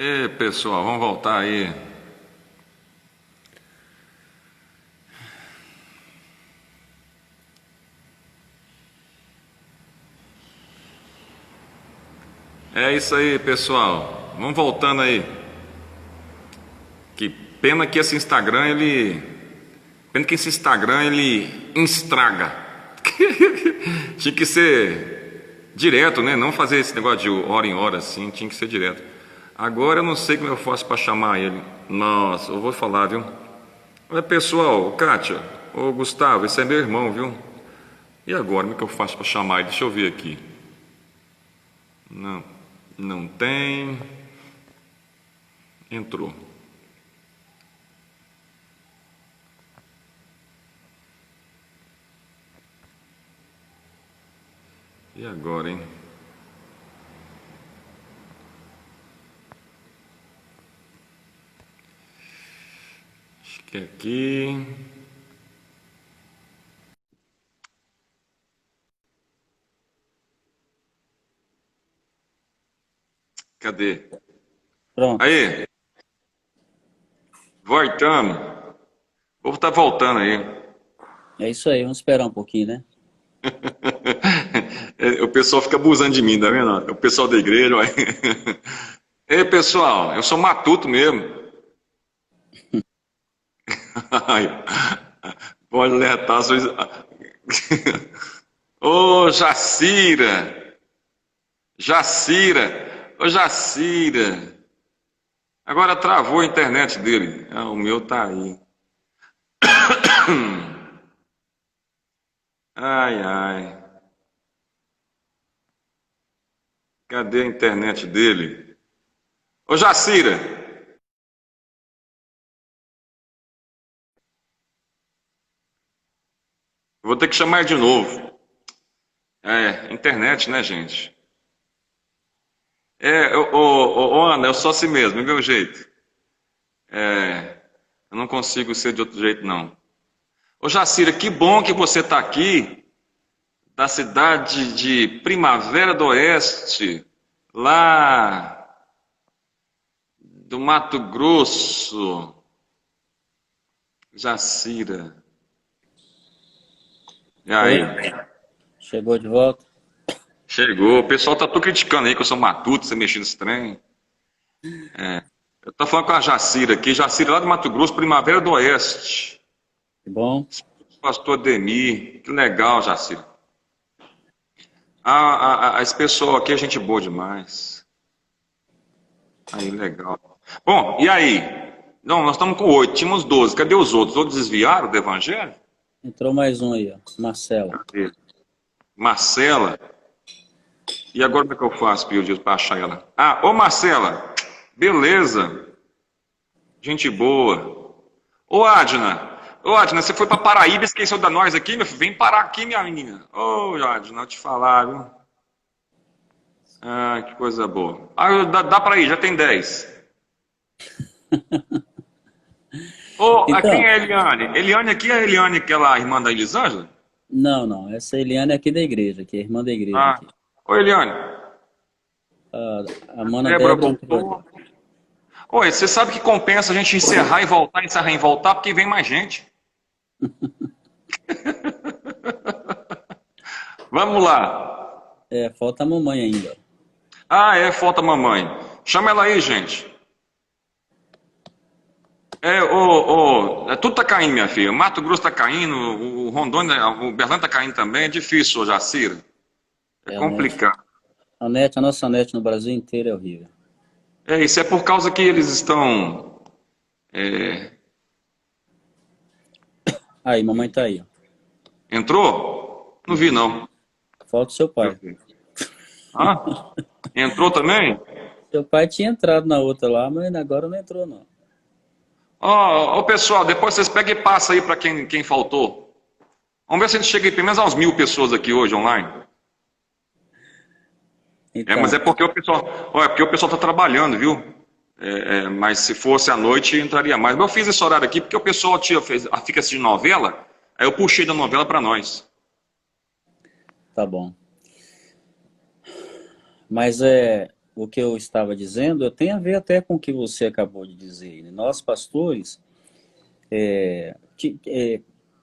E pessoal, vamos voltar aí. É isso aí, pessoal. Vamos voltando aí. Que pena que esse Instagram pena que esse Instagram ele estraga. Tinha que ser direto, né? Não fazer esse negócio de hora em hora assim, tinha que ser direto. Agora eu não sei como eu faço para chamar ele. Nossa, eu vou falar, viu? Oi, pessoal, Kátia, ô Gustavo, esse é meu irmão, viu? E agora, como é que eu faço para chamar ele? Deixa eu ver aqui. Não, não tem. Entrou. E agora, hein? Acho que é aqui. Cadê? Pronto. Aí, voltamos. O povo tá voltando aí. É isso aí, vamos esperar um pouquinho, né? O pessoal fica abusando de mim, tá vendo? O pessoal da igreja, vai. Ei, pessoal, eu sou matuto mesmo. Ai, pode alertar. Ô, Jacira! Jacira! Ô, Jacira! Agora travou a internet dele. Ah, o meu tá aí. Ai, ai. Cadê a internet dele? Ô, Jacira! Vou ter que chamar de novo. É, internet, né, gente? Ana, eu sou assim mesmo, é meu jeito. É, eu não consigo ser de outro jeito, não. Ô, Jacira, que bom que você está aqui, da cidade de Primavera do Oeste, lá do Mato Grosso. Jacira. E Oi, aí? chegou de volta? Chegou. O pessoal tá tudo criticando aí que eu sou matuto, você mexendo nesse trem. Eu tô falando com a Jacira aqui, Jacira lá do Mato Grosso, Primavera do Oeste. Que bom. Pastor Ademir, que legal, Jacira. Esse pessoal aqui é gente boa demais. Aí, legal. Bom, e aí? Não, nós estamos com 8, tínhamos 12. Cadê os outros? Outros desviaram do evangelho? Entrou mais um aí, ó. Marcela. Cadê? Marcela. E agora como é que eu faço, Pio, para achar ela? Ah, ô Marcela. Beleza. Gente boa. Ô Adna. Ô Adna, você foi para Paraíba e esqueceu da nós aqui, meu filho? Vem parar aqui, minha menina. Ô Adna, eu te falar, viu? Ah, que coisa boa. Ah, dá para ir, já tem 10. Ô, quem Então, é a Eliane? Eliane aqui é a Eliane, aquela irmã da Elisângela? não, não. Essa Eliane é aqui da igreja, aqui, é irmã da igreja Ah, aqui. oi Eliane. A mana Débora Débora entrou ali. voltou. Oi, você sabe que compensa a gente encerrar e voltar, porque vem mais gente. Vamos lá. É, falta a mamãe ainda. Ah, é, falta mamãe. Chama ela aí, gente. Tudo tá caindo, minha filha. O Mato Grosso tá caindo, o Rondônia, o Berlândia tá caindo também. É difícil, ô Jacira. É É a net. complicado. A nossa net no Brasil inteiro é horrível. É, isso é por causa que eles estão. é, Aí, mamãe tá aí, ó. Entrou? Não vi, Isso. não. Falta o seu Deixa pai. eu ver. Ah? Entrou também? Seu pai tinha entrado na outra lá, mas agora não entrou, não. Ó, pessoal, depois vocês pegam e passam aí para quem faltou. Vamos ver se a gente chega aí pelo menos aos 1.000 pessoas aqui hoje online. Mas é Então, porque o pessoal, porque o pessoal está trabalhando, viu? Mas se fosse à noite entraria mais. Mas eu fiz esse horário aqui porque o pessoal fica assistindo novela, aí eu puxei da novela para nós. tá bom. Mas é. o que eu estava dizendo tem a ver até com o que você acabou de dizer, né? Nós, pastores,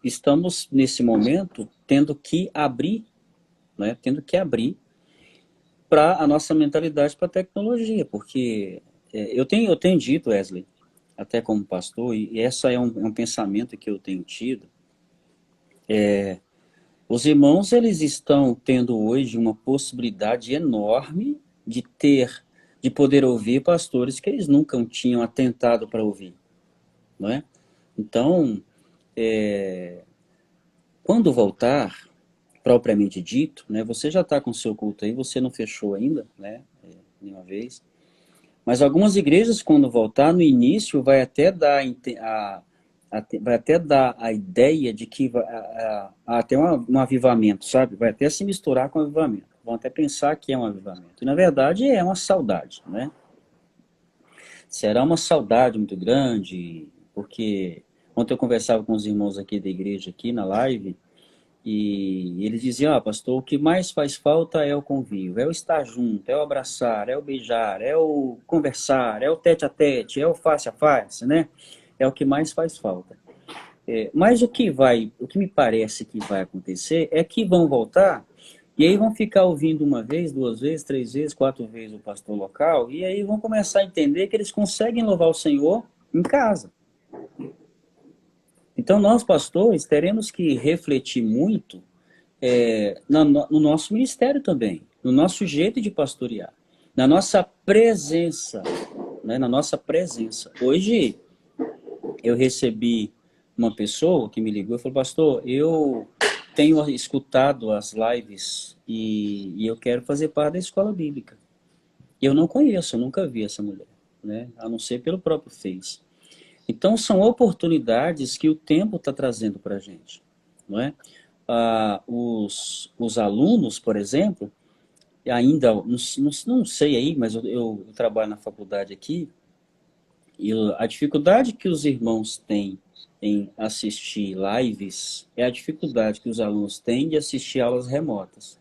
estamos, nesse momento, tendo que abrir, né? Tendo que abrir para a nossa mentalidade para a tecnologia, porque eu tenho dito, Wesley, até como pastor, e essa é um pensamento que eu tenho tido. Os irmãos, eles estão tendo hoje uma possibilidade enorme de poder ouvir pastores que eles nunca tinham atentado para ouvir, não é? Então, quando voltar, propriamente dito, né, você já está com o seu culto aí, você não fechou ainda, né, nenhuma vez, mas algumas igrejas, quando voltar, no início, vai até dar a ideia de que vai até um avivamento, sabe? Vai até se misturar com o avivamento. Vão até pensar que é um avivamento. E, na verdade, é uma saudade, né? Será uma saudade muito grande, porque ontem eu conversava com os irmãos aqui da igreja, aqui na live, e eles diziam, pastor, o que mais faz falta é o convívio, é o estar junto, é o abraçar, é o beijar, é o conversar, é o tete a tete, é o face a face, né? É o que mais faz falta. Mas o que me parece que vai acontecer é que vão voltar e aí vão ficar ouvindo uma vez, duas vezes, três vezes, quatro vezes o pastor local e aí vão começar a entender que eles conseguem louvar o Senhor em casa. Então nós, pastores, teremos que refletir muito no nosso ministério também, no nosso jeito de pastorear, na nossa presença, né, na nossa presença. Hoje eu recebi uma pessoa que me ligou e falou, pastor, eu tenho escutado as lives e eu quero fazer parte da escola bíblica. Eu não conheço, eu nunca vi essa mulher, né, a não ser pelo próprio Face. Então, são oportunidades que o tempo está trazendo para a gente, não é? Os alunos, por exemplo, ainda, não sei aí, mas eu trabalho na faculdade aqui, e a dificuldade que os irmãos têm em assistir lives é a dificuldade que os alunos têm de assistir aulas remotas.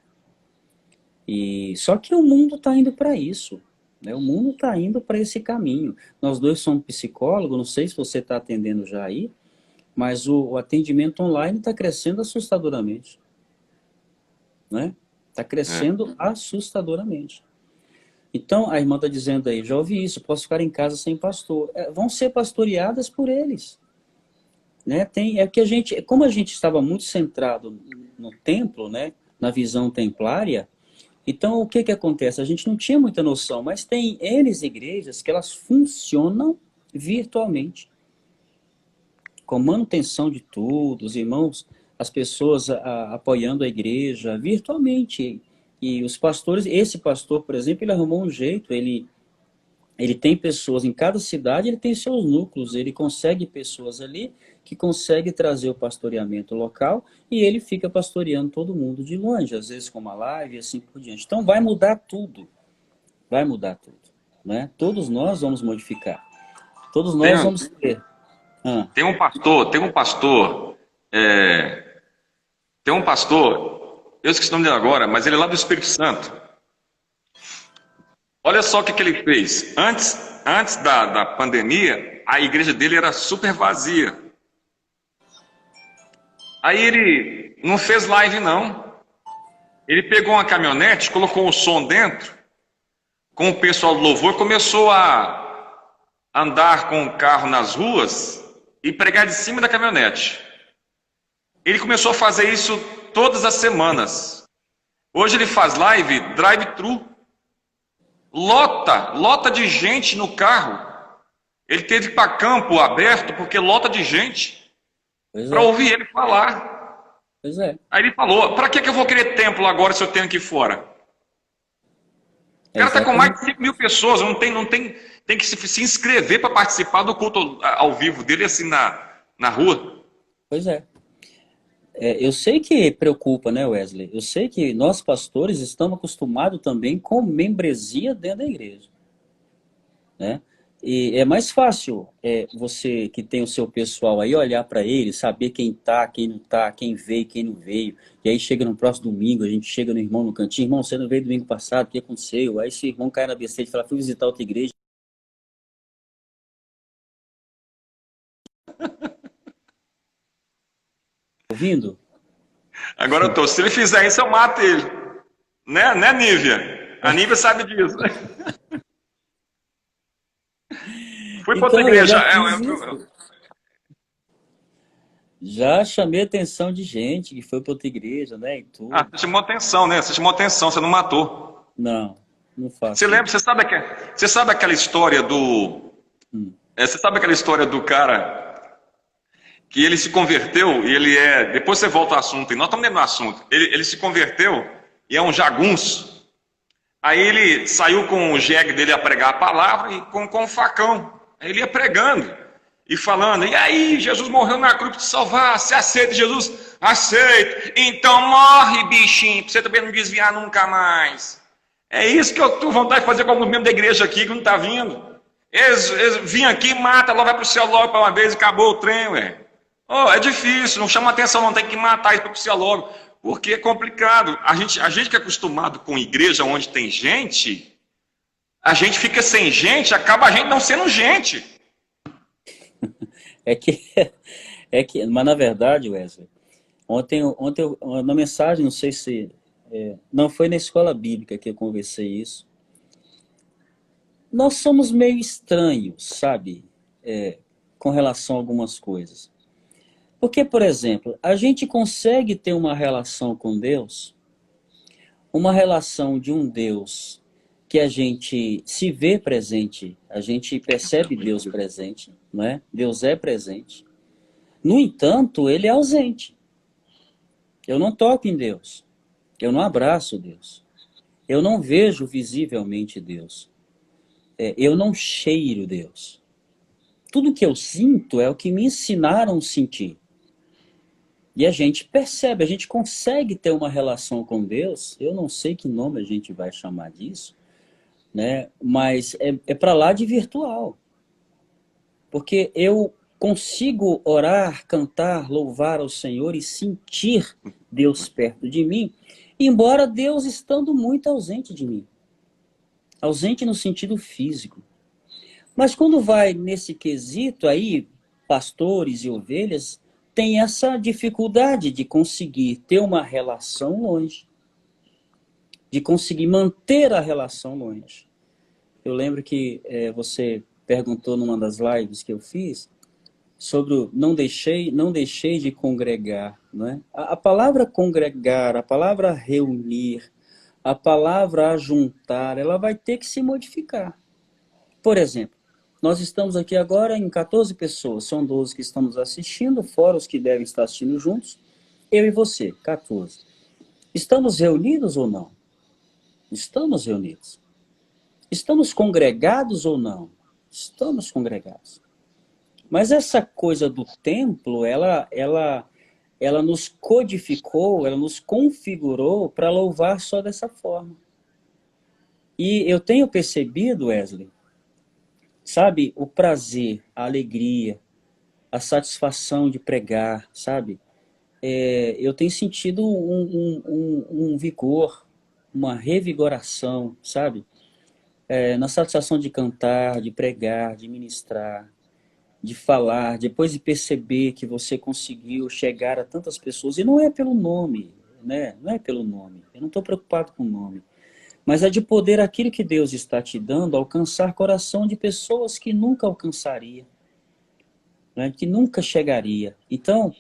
Só que o mundo está indo para isso. Né? O mundo está indo para esse caminho. Nós dois somos psicólogos, não sei se você está atendendo já aí, mas o atendimento online está crescendo assustadoramente. Né? Está crescendo assustadoramente. Então, a irmã está dizendo aí, já ouvi isso, posso ficar em casa sem pastor. Vão ser pastoreadas por eles. Né? Como a gente estava muito centrado no templo, né? Na visão templária, então o que acontece? A gente não tinha muita noção, mas tem igrejas que elas funcionam virtualmente. Com manutenção de tudo, os irmãos, as pessoas apoiando a igreja virtualmente. E os pastores, esse pastor, por exemplo, ele arrumou um jeito, ele tem pessoas em cada cidade, ele tem seus núcleos, ele consegue pessoas ali que consegue trazer o pastoreamento local e ele fica pastoreando todo mundo de longe, às vezes com uma live e assim por diante. Então vai mudar tudo, né? Todos nós vamos modificar, todos nós vamos ter. Tem um pastor, eu esqueci o nome dele agora, mas ele é lá do Espírito Santo. Olha só o que ele fez. Antes da pandemia, a igreja dele era super vazia. Aí ele não fez live, não. Ele pegou uma caminhonete, colocou o som dentro, com o pessoal do louvor, começou a andar com o carro nas ruas e pregar de cima da caminhonete. Ele começou a fazer isso todas as semanas. Hoje ele faz live drive-thru. Lota de gente no carro. Ele teve para campo aberto porque lota de gente para ouvir ele falar. Pois é. Aí ele falou, para que eu vou querer templo agora se eu tenho que ir fora? O cara está com mais de 5 mil pessoas, não tem que se inscrever para participar do culto ao vivo dele assim na rua. Pois é. Eu sei que preocupa, né, Wesley? Eu sei que nós, pastores, estamos acostumados também com membresia dentro da igreja. Né? E é mais fácil você que tem o seu pessoal aí olhar para ele, saber quem tá, quem não tá, quem veio, quem não veio. E aí chega no próximo domingo, a gente chega no irmão no cantinho, irmão, você não veio domingo passado, o que aconteceu? Aí esse irmão cai na besteira e fala, fui visitar outra igreja. Ouvindo? Agora eu tô. Se ele fizer isso, eu mato ele. Né, Nívia? A Nívia sabe disso. Fui para outra Então, eu igreja. já fiz isso. Já chamei a atenção de gente que foi para outra igreja, né, e tudo. Você chamou atenção, né? Você chamou atenção, você não matou. Não, não Você faço lembra, isso. você sabe aquela história do. Hum. Você sabe aquela história do cara que ele se converteu e ele é. Depois você volta ao assunto, e nós estamos dentro do assunto. Ele se converteu e é um jagunço. Aí ele saiu com o jegue dele a pregar a palavra e com um facão. Aí ele ia pregando e falando: e aí, Jesus morreu na cruz para te salvar. Você aceita Jesus? Aceito. Então morre, bichinho, para você também não desviar nunca mais. É isso que eu estou vontade de fazer com alguns membros da igreja aqui que não está vindo. Eles vinham aqui, mata, logo vai para o céu logo para uma vez e acabou o trem, ué. Oh, é difícil, não chama atenção, não tem que matar isso para o céu logo. Porque é complicado. A gente que é acostumado com igreja onde tem gente, a gente fica sem gente, acaba a gente não sendo gente. É que, mas na verdade, Wesley, na mensagem, não sei se, não foi na escola bíblica que eu conversei isso. Nós somos meio estranhos, sabe, com relação a algumas coisas. Porque, por exemplo, a gente consegue ter uma relação com Deus, uma relação de um Deus que a gente se vê presente, a gente percebe Deus presente, não é? Deus é presente. No entanto, ele é ausente. Eu não toco em Deus. Eu não abraço Deus. Eu não vejo visivelmente Deus. Eu não cheiro Deus. Tudo que eu sinto é o que me ensinaram a sentir. E a gente percebe, a gente consegue ter uma relação com Deus. Eu não sei que nome a gente vai chamar disso, né? Mas é para lá de virtual. Porque eu consigo orar, cantar, louvar ao Senhor e sentir Deus perto de mim, embora Deus estando muito ausente de mim. Ausente no sentido físico. Mas quando vai nesse quesito aí, pastores e ovelhas têm essa dificuldade de conseguir ter uma relação longe, de conseguir manter a relação longe. Eu lembro que você perguntou numa das lives que eu fiz sobre o não deixei de congregar, né? A palavra congregar, a palavra reunir, a palavra ajuntar, ela vai ter que se modificar. Por exemplo, nós estamos aqui agora em 14 pessoas, são 12 que estamos assistindo, fora os que devem estar assistindo juntos, eu e você, 14. Estamos reunidos ou não? Estamos reunidos. Estamos congregados ou não? Estamos congregados. Mas essa coisa do templo, ela nos codificou, ela nos configurou para louvar só dessa forma. E eu tenho percebido, Wesley, sabe, o prazer, a alegria, a satisfação de pregar, sabe? Eu tenho sentido um vigor, uma revigoração, sabe? Na satisfação de cantar, de pregar, de ministrar, de falar, depois de perceber que você conseguiu chegar a tantas pessoas, e não é pelo nome, né? Não é pelo nome, eu não estou preocupado com o nome, mas é de poder aquilo que Deus está te dando, alcançar coração de pessoas que nunca alcançaria, né? Que nunca chegaria. Então,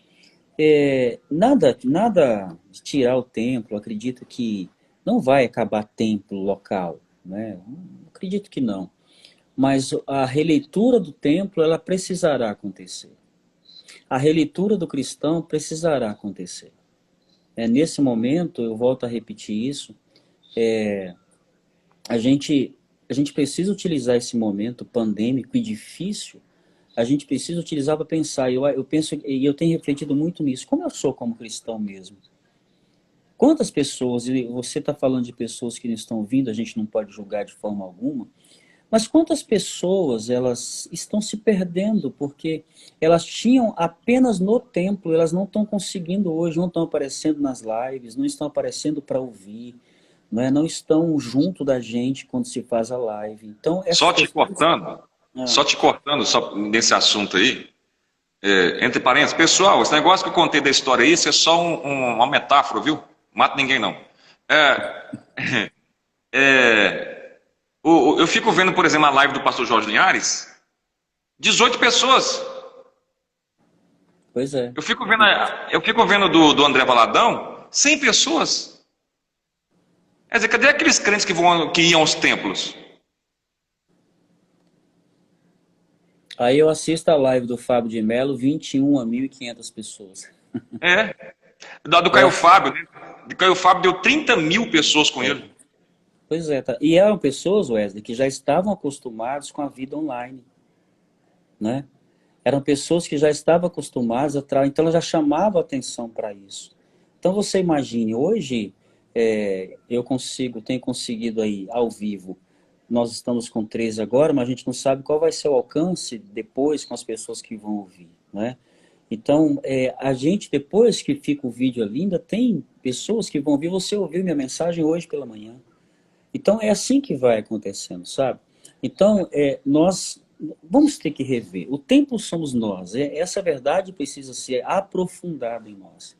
nada de tirar o templo, acredito que não vai acabar templo local, né? Acredito que não. Mas a releitura do templo, ela precisará acontecer. A releitura do cristão precisará acontecer. Nesse momento, eu volto a repetir isso, a gente precisa utilizar esse momento pandêmico e difícil, a gente precisa utilizar para pensar. Eu penso, e eu tenho refletido muito nisso, como eu sou como cristão mesmo. Quantas pessoas, e você está falando de pessoas que não estão vindo, a gente não pode julgar de forma alguma, Mas quantas pessoas elas estão se perdendo porque elas tinham apenas no templo, elas não estão conseguindo hoje, não estão aparecendo nas lives, não estão aparecendo para ouvir, não é? Não estão junto da gente quando se faz a live. Então essas Só te pessoas, cortando, ah, só te cortando, só nesse assunto aí, entre parênteses, pessoal, esse negócio que eu contei da história aí, isso é só uma metáfora, viu? Mata ninguém não. É, eu fico vendo, por exemplo, a live do pastor Jorge Linhares, 18 pessoas. pois é. Eu fico vendo do André Valadão, 100 pessoas. Quer dizer, cadê aqueles crentes que iam aos templos? Aí eu assisto a live do Fábio de Mello, 21.500 pessoas. É. Do Caio É, Fábio, né? Do Caio Fábio deu 30 mil pessoas com ele. pois é, tá. E eram pessoas, Wesley, que já estavam acostumados com a vida online, né? Eram pessoas que já estavam acostumadas então elas já chamavam atenção para isso. Então você imagine, hoje tenho conseguido aí ao vivo, nós estamos com 13 agora, mas a gente não sabe qual vai ser o alcance depois com as pessoas que vão ouvir, né? Então, a gente, depois que fica o vídeo ali, ainda tem pessoas que vão ouvir, você ouviu minha mensagem hoje pela manhã. Então, é assim que vai acontecendo, sabe? Então, nós vamos ter que rever. O templo somos nós. Essa verdade precisa ser aprofundada em nós.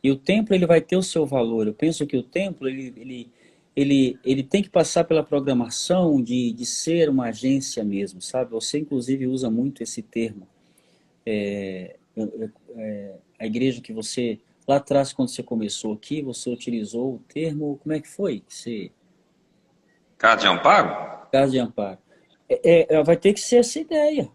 E o templo, ele vai ter o seu valor. Eu penso que o templo, ele tem que passar pela programação de ser uma agência mesmo, sabe? Você, inclusive, usa muito esse termo. A igreja que você, lá atrás, quando você começou aqui, você utilizou o termo, como é que foi? Casa de amparo? Casa de amparo. Vai ter que ser essa ideia.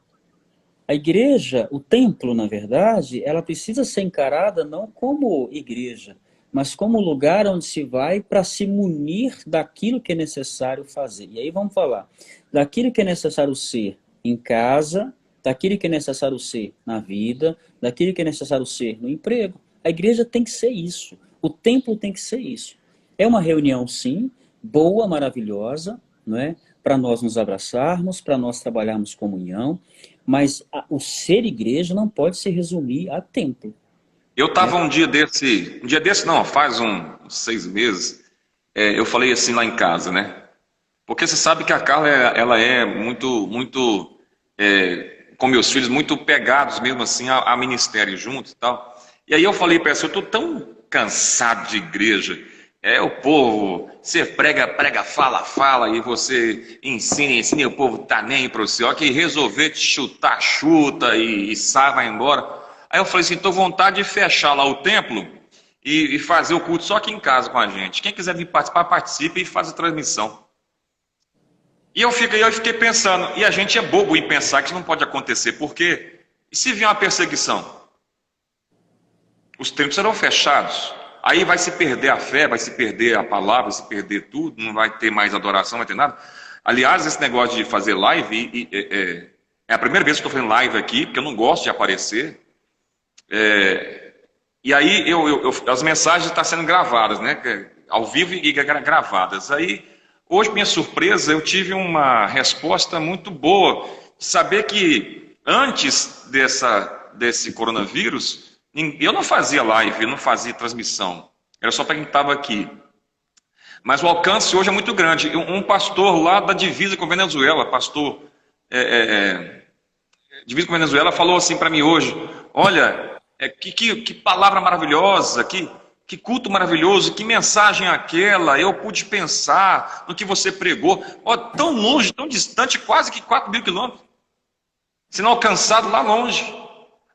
A igreja, o templo, na verdade, ela precisa ser encarada não como igreja, mas como lugar onde se vai para se munir daquilo que é necessário fazer. E aí vamos falar daquilo que é necessário ser em casa, daquilo que é necessário ser na vida, daquilo que é necessário ser no emprego. A igreja tem que ser isso. O templo tem que ser isso. É uma reunião, sim, boa, maravilhosa, não é? Para nós nos abraçarmos, para nós trabalharmos comunhão, mas o ser igreja não pode se resumir a templo, Eu né? estava um dia desse não, faz uns 6 meses, eu falei assim lá em casa, né? Porque você sabe que a Carla, ela é muito, com meus filhos, muito pegados mesmo assim a ministério junto e tal. E aí eu falei para ela, eu estou tão cansado de igreja. O povo, você prega, prega, fala, fala, e você ensina, e o povo tá nem para você. Ó, que resolver te chutar, chuta e sai, vai embora. Aí eu falei assim, estou vontade de fechar lá o templo e fazer o culto só aqui em casa com a gente. Quem quiser vir participar, participe e faz a transmissão. E eu fiquei pensando, e a gente é bobo em pensar que isso não pode acontecer, porque e se vier uma perseguição? Os templos serão fechados. Aí vai se perder a fé, vai se perder a palavra, vai se perder tudo, não vai ter mais adoração, não vai ter nada. Aliás, esse negócio de fazer live, é a primeira vez que estou fazendo live aqui, porque eu não gosto de aparecer. E aí as mensagens estão sendo gravadas, né? Ao vivo e gravadas. Aí, hoje, minha surpresa, eu tive uma resposta muito boa de saber que antes desse coronavírus, eu não fazia live, eu não fazia transmissão. Era só para quem estava aqui. Mas o alcance hoje é muito grande. Um pastor lá da divisa com a Venezuela, pastor divisa com a Venezuela, falou assim para mim hoje: olha, que palavra maravilhosa, que culto maravilhoso, que mensagem é aquela, eu pude pensar no que você pregou. Ó, tão longe, tão distante, quase que 4.000 quilômetros, sendo alcançado lá longe.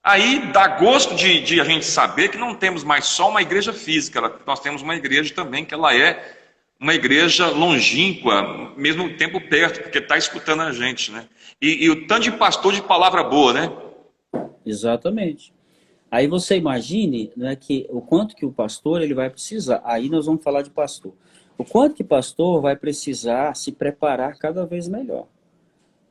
Aí dá gosto de a gente saber que não temos mais só uma igreja física, nós temos uma igreja também que ela é uma igreja longínqua, mesmo tempo perto, porque está escutando a gente, né? E o tanto de pastor de palavra boa, né? Exatamente. Aí você imagine, né, que o quanto que o pastor ele vai precisar. Aí nós vamos falar de pastor. O quanto que o pastor vai precisar se preparar cada vez melhor.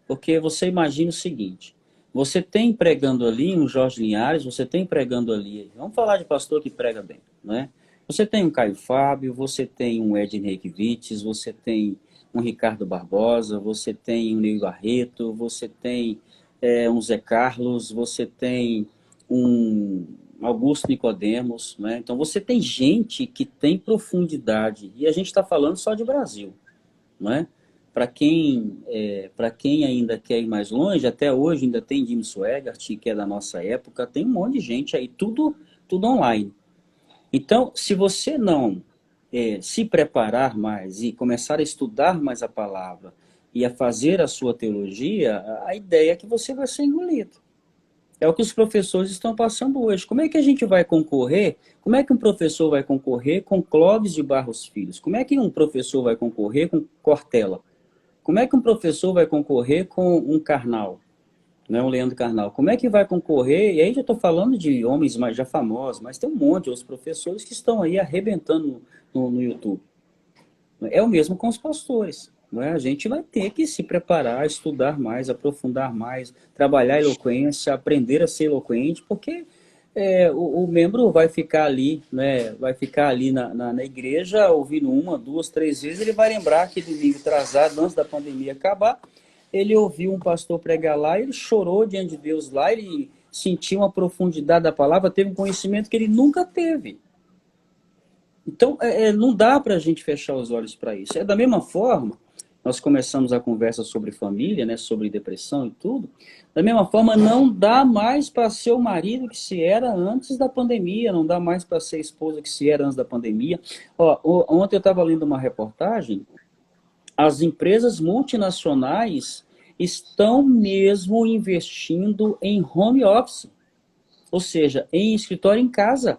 Porque você imagina o seguinte: você tem pregando ali um Jorge Linhares, você tem pregando ali. Vamos falar de pastor que prega bem, né? Você tem um Caio Fábio, você tem um Ed Reykjavitz, você tem um Ricardo Barbosa, você tem um Ney Barreto, você tem um Zé Carlos, você tem um Augusto Nicodemos, né? Então você tem gente que tem profundidade, e a gente está falando só de Brasil, não é? Para quem ainda quer ir mais longe, até hoje ainda tem Jim Swaggart, que é da nossa época, tem um monte de gente aí, tudo online. Então, se você não se preparar mais e começar a estudar mais a palavra e a fazer a sua teologia, a ideia é que você vai ser engolido. É o que os professores estão passando hoje. Como é que a gente vai concorrer? Como é que um professor vai concorrer com Clóvis de Barros Filhos? Como é que um professor vai concorrer com Cortella? Como é que um professor vai concorrer com um Karnal? Não é um Leandro Carnal. Como é que vai concorrer? E aí já estou falando de homens mais já famosos, mas tem um monte de outros professores que estão aí arrebentando no YouTube. É o mesmo com os pastores. Não é? A gente vai ter que se preparar, estudar mais, aprofundar mais, trabalhar a eloquência, aprender a ser eloquente, porque o membro vai ficar ali, né? Vai ficar ali na igreja, ouvindo uma, duas, três vezes, ele vai lembrar que domingo atrasado, antes da pandemia acabar, ele ouviu um pastor pregar lá, ele chorou diante de Deus lá, ele sentiu uma profundidade da palavra, teve um conhecimento que ele nunca teve. Então, não dá para a gente fechar os olhos para isso. É da mesma forma, nós começamos a conversa sobre família, né, sobre depressão e tudo, da mesma forma, não dá mais para ser o marido que se era antes da pandemia, não dá mais para ser a esposa que se era antes da pandemia. Ontem eu estava lendo uma reportagem, as empresas multinacionais estão mesmo investindo em home office, ou seja, em escritório em casa.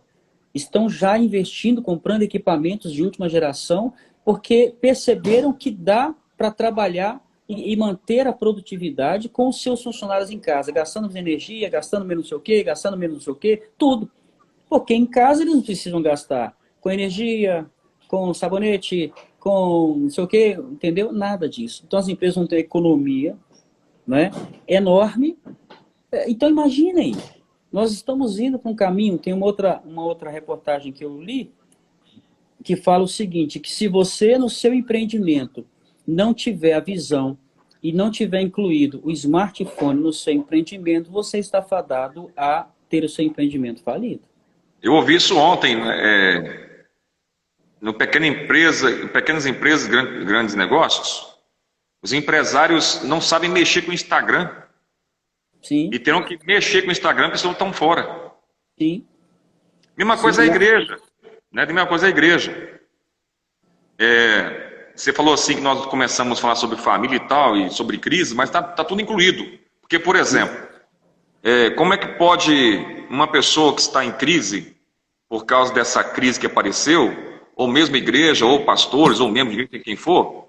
Estão já investindo, comprando equipamentos de última geração, porque perceberam que dá para trabalhar e manter a produtividade com os seus funcionários em casa, gastando menos energia, gastando menos não sei o quê, gastando menos não sei o quê, tudo. Porque em casa eles não precisam gastar com energia, com sabonete, com não sei o quê, entendeu? Nada disso. Então as empresas vão ter economia, né, enorme. Então imaginem, nós estamos indo para um caminho, tem uma outra reportagem que eu li, que fala o seguinte, que se você no seu empreendimento não tiver a visão e não tiver incluído o smartphone no seu empreendimento, você está fadado a ter o seu empreendimento falido. Eu ouvi isso ontem, no pequenas empresas, grandes negócios, os empresários não sabem mexer com o Instagram. Sim. E terão que mexer com o Instagram porque eles estão fora. Sim. Mesma coisa a igreja. Né? Mesma coisa a igreja. Você falou assim que nós começamos a falar sobre família e tal, e sobre crise, mas tá tudo incluído. Porque, por exemplo, como é que pode uma pessoa que está em crise, por causa dessa crise que apareceu, ou mesmo igreja, ou pastores, ou membros de igreja, quem for,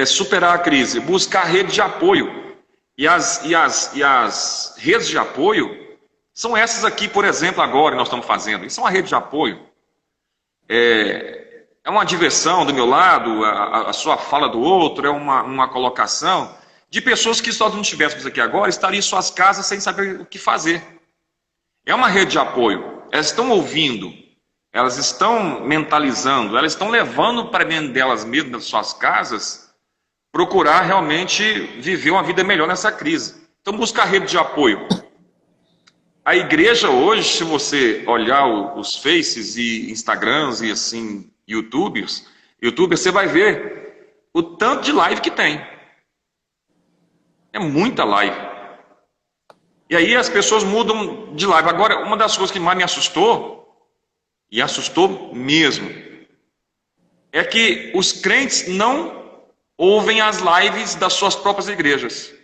superar a crise? Buscar rede de apoio. E as redes de apoio são essas aqui, por exemplo, agora que nós estamos fazendo. Isso é uma rede de apoio. É uma diversão do meu lado, a sua fala do outro, é uma colocação de pessoas que, se nós não estivéssemos aqui agora, estariam em suas casas sem saber o que fazer. É uma rede de apoio. Elas estão ouvindo, elas estão mentalizando, elas estão levando para dentro delas mesmas, das suas casas, procurar realmente viver uma vida melhor nessa crise. Então, buscar rede de apoio. A igreja hoje, se você olhar os Faces e Instagrams e assim, YouTubers, você vai ver o tanto de live que tem. É muita live. E aí as pessoas mudam de live. Agora, uma das coisas que mais me assustou, e assustou mesmo, é que os crentes não ouvem as lives das suas próprias igrejas,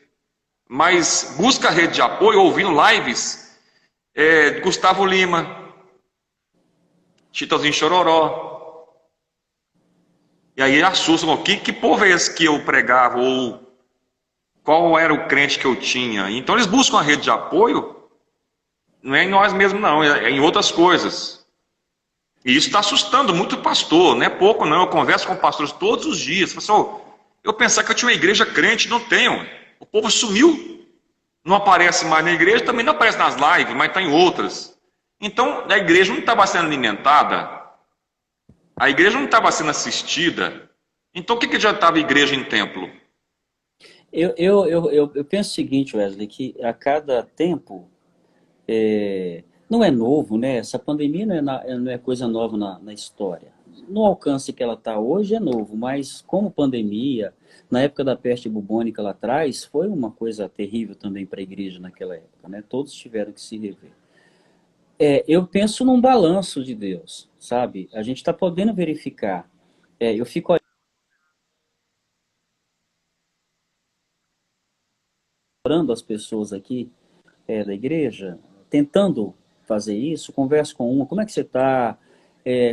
mas busca a rede de apoio ouvindo lives de Gustavo Lima, Chitãozinho Chororó. E aí assustam, que povo é esse que eu pregava, ou qual era o crente que eu tinha? Então eles buscam a rede de apoio, não é em nós mesmos não, é em outras coisas. E isso está assustando muito o pastor, não é pouco não, eu converso com pastores todos os dias, pastor, eu pensava que eu tinha uma igreja crente, não tenho. O povo sumiu. Não aparece mais na igreja, também não aparece nas lives, mas está em outras. Então, a igreja não estava sendo alimentada A igreja não estava sendo assistida. Então, o que adiantava a igreja em templo? Eu penso o seguinte, Wesley, que a cada tempo não é novo, né? Essa pandemia não é coisa nova na história. No alcance que ela está hoje é novo, mas como pandemia, na época da peste bubônica lá atrás, foi uma coisa terrível também para a igreja naquela época, né? Todos tiveram que se rever. Eu penso num balanço de Deus, sabe? A gente está podendo verificar. Eu fico orando as pessoas aqui da igreja, tentando fazer isso, converso com uma, como é que você está?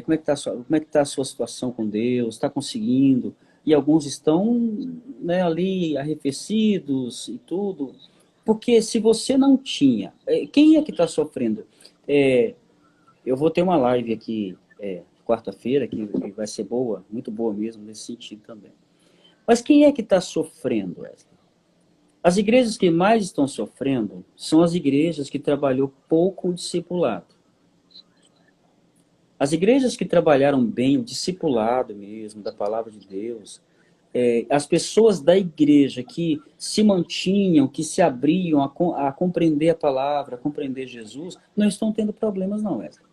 Como é que tá a sua situação com Deus? Está conseguindo? E alguns estão, né, ali arrefecidos e tudo. Porque se você não tinha, quem é que está sofrendo? É, eu vou ter uma live aqui quarta-feira, que vai ser boa, muito boa mesmo, nesse sentido também. Mas quem é que está sofrendo, Wesley? As igrejas que mais estão sofrendo são as igrejas que trabalhou pouco o discipulado. As igrejas que trabalharam bem o discipulado mesmo, da palavra de Deus, as pessoas da igreja que se mantinham, que se abriam a compreender a palavra, a compreender Jesus, não estão tendo problemas não, Wesley.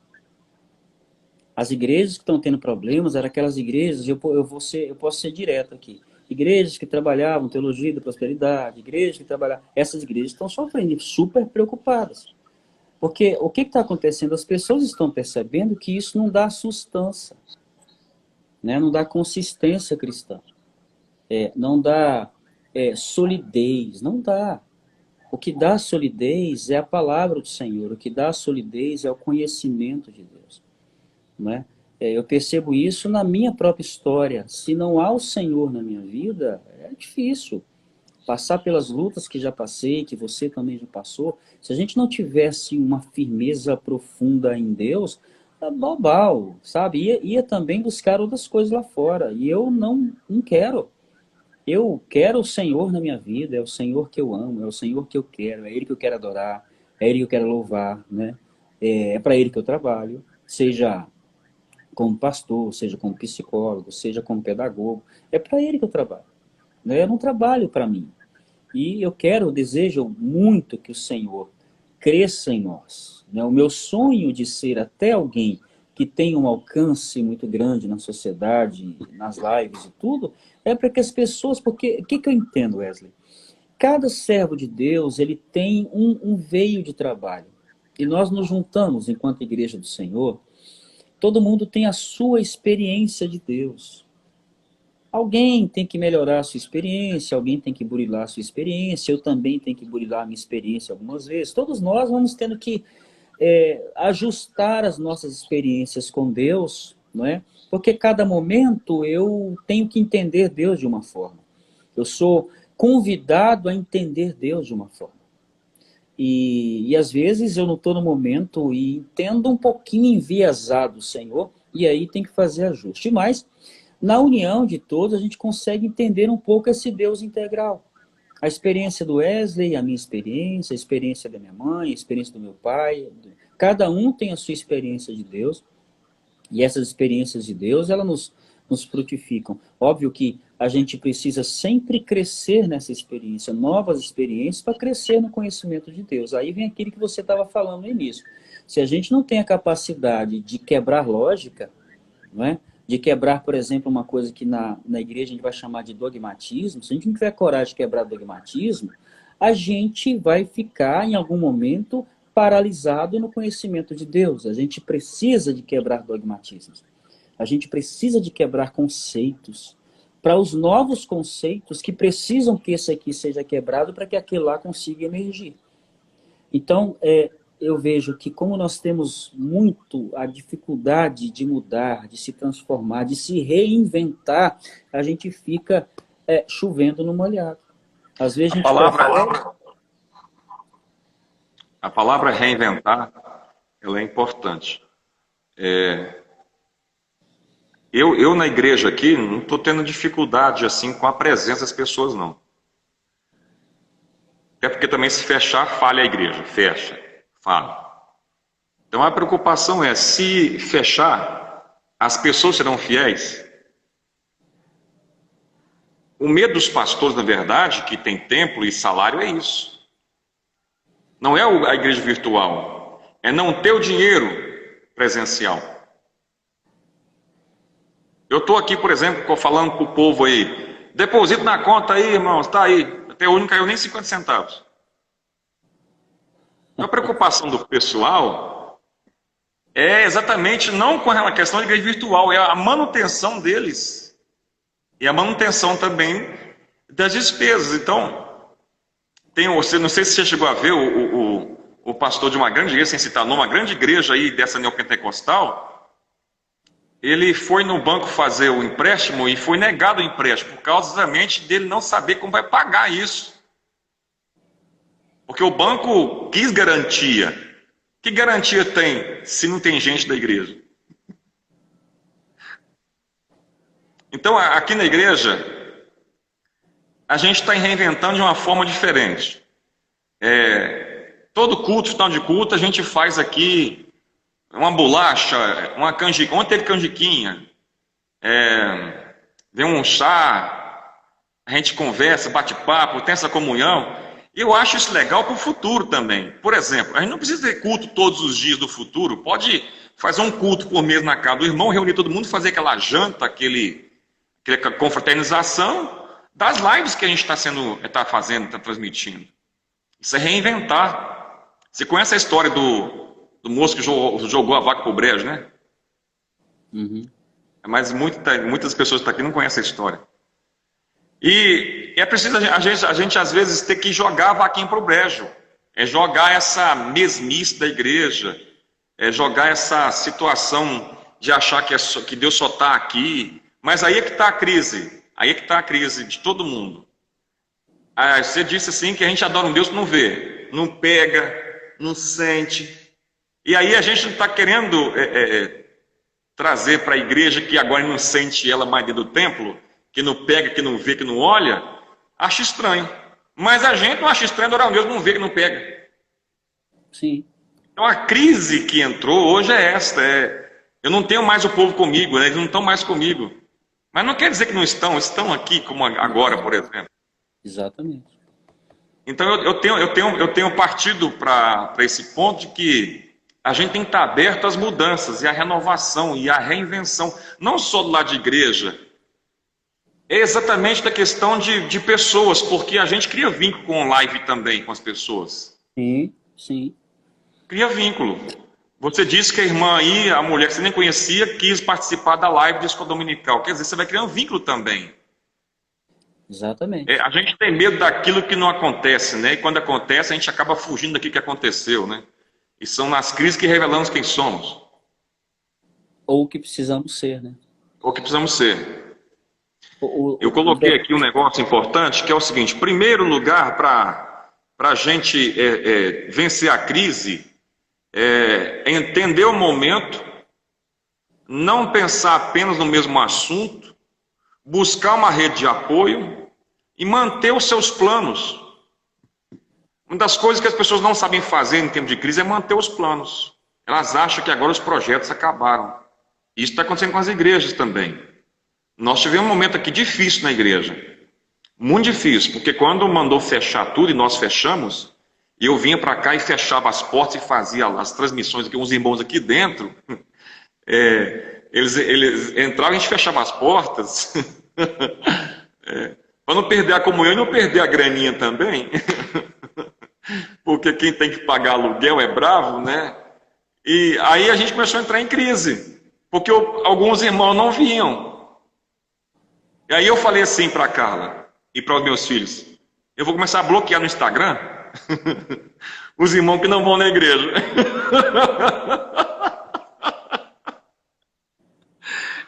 As igrejas que estão tendo problemas eram aquelas igrejas, eu posso ser direto aqui, igrejas que trabalhavam teologia da prosperidade, igrejas que trabalhavam, essas igrejas estão sofrendo, super preocupadas. Porque o que está acontecendo? As pessoas estão percebendo que isso não dá sustância, né? Não dá consistência cristã, não dá solidez, não dá. O que dá solidez é a palavra do Senhor, o que dá solidez é o conhecimento de Deus. Né? Eu percebo isso na minha própria história. Se não há o Senhor na minha vida, é difícil. Passar pelas lutas que já passei, que você também já passou, se a gente não tivesse uma firmeza profunda em Deus, é bobal, sabe? Ia também buscar outras coisas lá fora. E eu não quero. Eu quero o Senhor na minha vida, é o Senhor que eu amo, é o Senhor que eu quero, é Ele que eu quero adorar, é Ele que eu quero louvar, né? Para Ele que eu trabalho, seja como pastor, seja como psicólogo, seja como pedagogo, é para Ele que eu trabalho. Né? Eu não trabalho para mim. E eu desejo muito que o Senhor cresça em nós. Né? O meu sonho de ser até alguém que tem um alcance muito grande na sociedade, nas lives e tudo, é para que as pessoas, porque o que eu entendo, Wesley? Cada servo de Deus, ele tem um veio de trabalho. E nós nos juntamos enquanto igreja do Senhor, todo mundo tem a sua experiência de Deus. Alguém tem que melhorar a sua experiência, alguém tem que burilar a sua experiência, eu também tenho que burilar a minha experiência algumas vezes. Todos nós vamos tendo que ajustar as nossas experiências com Deus, não é? Porque cada momento eu tenho que entender Deus de uma forma. Eu sou convidado a entender Deus de uma forma. E às vezes eu não estou no momento e entendo um pouquinho enviesado o Senhor, e aí tem que fazer ajuste. Mas na união de todos a gente consegue entender um pouco esse Deus integral. A experiência do Wesley, a minha experiência, a experiência da minha mãe, a experiência do meu pai. Cada um tem a sua experiência de Deus. E essas experiências de Deus, elas nos frutificam. Óbvio que a gente precisa sempre crescer nessa experiência, novas experiências para crescer no conhecimento de Deus. Aí vem aquilo que você estava falando no início. Se a gente não tem a capacidade de quebrar lógica, não é? De quebrar, por exemplo, uma coisa que na igreja a gente vai chamar de dogmatismo, se a gente não tiver coragem de quebrar dogmatismo, a gente vai ficar, em algum momento, paralisado no conhecimento de Deus. A gente precisa de quebrar dogmatismos. A gente precisa de quebrar conceitos para os novos conceitos que precisam que esse aqui seja quebrado para que aquele lá consiga emergir. Então, eu vejo que como nós temos muito a dificuldade de mudar, de se transformar, de se reinventar, a gente fica chovendo no molhado. Às vezes a gente A palavra reinventar, ela é importante. Eu na igreja aqui não estou tendo dificuldade assim com a presença das pessoas, não. Até porque também se fechar, falha a igreja. Fecha, fala. Então a preocupação é, se fechar, as pessoas serão fiéis? O medo dos pastores, na verdade, que tem templo e salário, é isso. Não é a igreja virtual. É não ter o dinheiro presencial. Eu estou aqui, por exemplo, falando para o povo aí, deposita na conta aí, irmãos, está aí. Até hoje não caiu nem 50 centavos. A preocupação do pessoal é exatamente não com a questão da igreja virtual, é a manutenção deles. E a manutenção também das despesas. Então, não sei se você chegou a ver o pastor de uma grande igreja, sem citar nome, uma grande igreja aí dessa neopentecostal, ele foi no banco fazer o empréstimo e foi negado o empréstimo, por causa exatamente dele não saber como vai pagar isso. Porque o banco quis garantia. Que garantia tem se não tem gente da igreja? Então, aqui na igreja, a gente está reinventando de uma forma diferente. Todo culto, final de culto, a gente faz aqui uma bolacha, uma canjiquinha. Ontem teve canjiquinha, vem um chá, a gente conversa, bate papo, tem essa comunhão. Eu acho isso legal para o futuro também. Por exemplo, a gente não precisa ter culto todos os dias do futuro. Pode fazer um culto por mês na casa do irmão, reunir todo mundo, fazer aquela janta, aquela confraternização das lives que a gente está fazendo, está transmitindo. Isso é reinventar. Você conhece a história do moço que jogou a vaca pro brejo, né? Uhum. Mas muitas pessoas que estão aqui não conhecem a história. E é preciso a gente às vezes ter que jogar a vaquinha pro brejo. É jogar essa mesmice da igreja. É jogar essa situação de achar que Deus só está aqui. Mas aí é que está a crise. Aí é que está a crise de todo mundo. Você disse assim que a gente adora um Deus que não vê, não pega, não sente. E aí a gente não está querendo trazer para a igreja que agora não sente ela mais dentro do templo, que não pega, que não vê, que não olha, acha estranho. Mas a gente não acha estranho adorar um Deus que não vê, que não pega. Sim. Então a crise que entrou hoje é esta. Eu não tenho mais o povo comigo, né? Eles não estão mais comigo. Mas não quer dizer que não estão aqui como agora, por exemplo. Exatamente. Então eu tenho partido para esse ponto de que a gente tem que estar aberto às mudanças, e à renovação, e à reinvenção, não só do lado de igreja, é exatamente da questão de pessoas, porque a gente cria vínculo com o live também, com as pessoas. Sim, sim. Cria vínculo. Você disse que a irmã aí, a mulher que você nem conhecia, quis participar da live de escola dominical. Quer dizer, você vai criar um vínculo também. Exatamente. A gente tem medo daquilo que não acontece, né? E quando acontece, a gente acaba fugindo daquilo que aconteceu, né? E são nas crises que revelamos quem somos. Ou o que precisamos ser, né? Ou o que precisamos ser. Eu coloquei aqui um negócio importante, que é o seguinte. Primeiro lugar, para a gente vencer a crise, é entender o momento, não pensar apenas no mesmo assunto, buscar uma rede de apoio e manter os seus planos. Uma das coisas que as pessoas não sabem fazer em tempo de crise é manter os planos. Elas acham que agora os projetos acabaram. Isso está acontecendo com as igrejas também. Nós tivemos um momento aqui difícil na igreja. Muito difícil, porque quando mandou fechar tudo e nós fechamos, e eu vinha para cá e fechava as portas e fazia as transmissões aqui, uns irmãos aqui dentro, eles entravam e a gente fechava as portas, para não perder a comunhão e não perder a graninha também, porque quem tem que pagar aluguel é bravo, né? E aí a gente começou a entrar em crise, porque alguns irmãos não vinham. E aí eu falei assim para a Carla e para os meus filhos, eu vou começar a bloquear no Instagram os irmãos que não vão na igreja.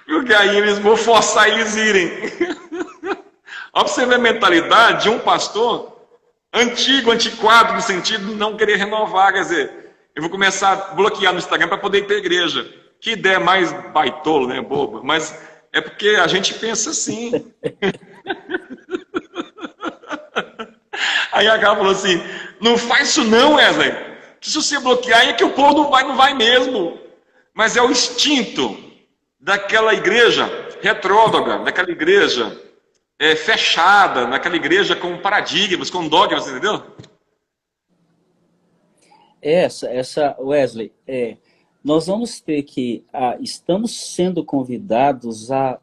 Porque aí eles vão forçar eles irem. Olha para você ver a mentalidade de um pastor antigo, antiquado, no sentido de não querer renovar. Quer dizer, eu vou começar a bloquear no Instagram para poder ir para a igreja. Que ideia mais baitola, né, boba? Mas é porque a gente pensa assim. Aí a Carla falou assim, não faz isso não, Wesley. Se você bloquear é que o povo não vai mesmo. Mas é o instinto. daquela igreja retrógrada, daquela igreja fechada, daquela igreja com paradigmas, com dogmas, entendeu? Wesley, nós vamos ter que, estamos sendo convidados a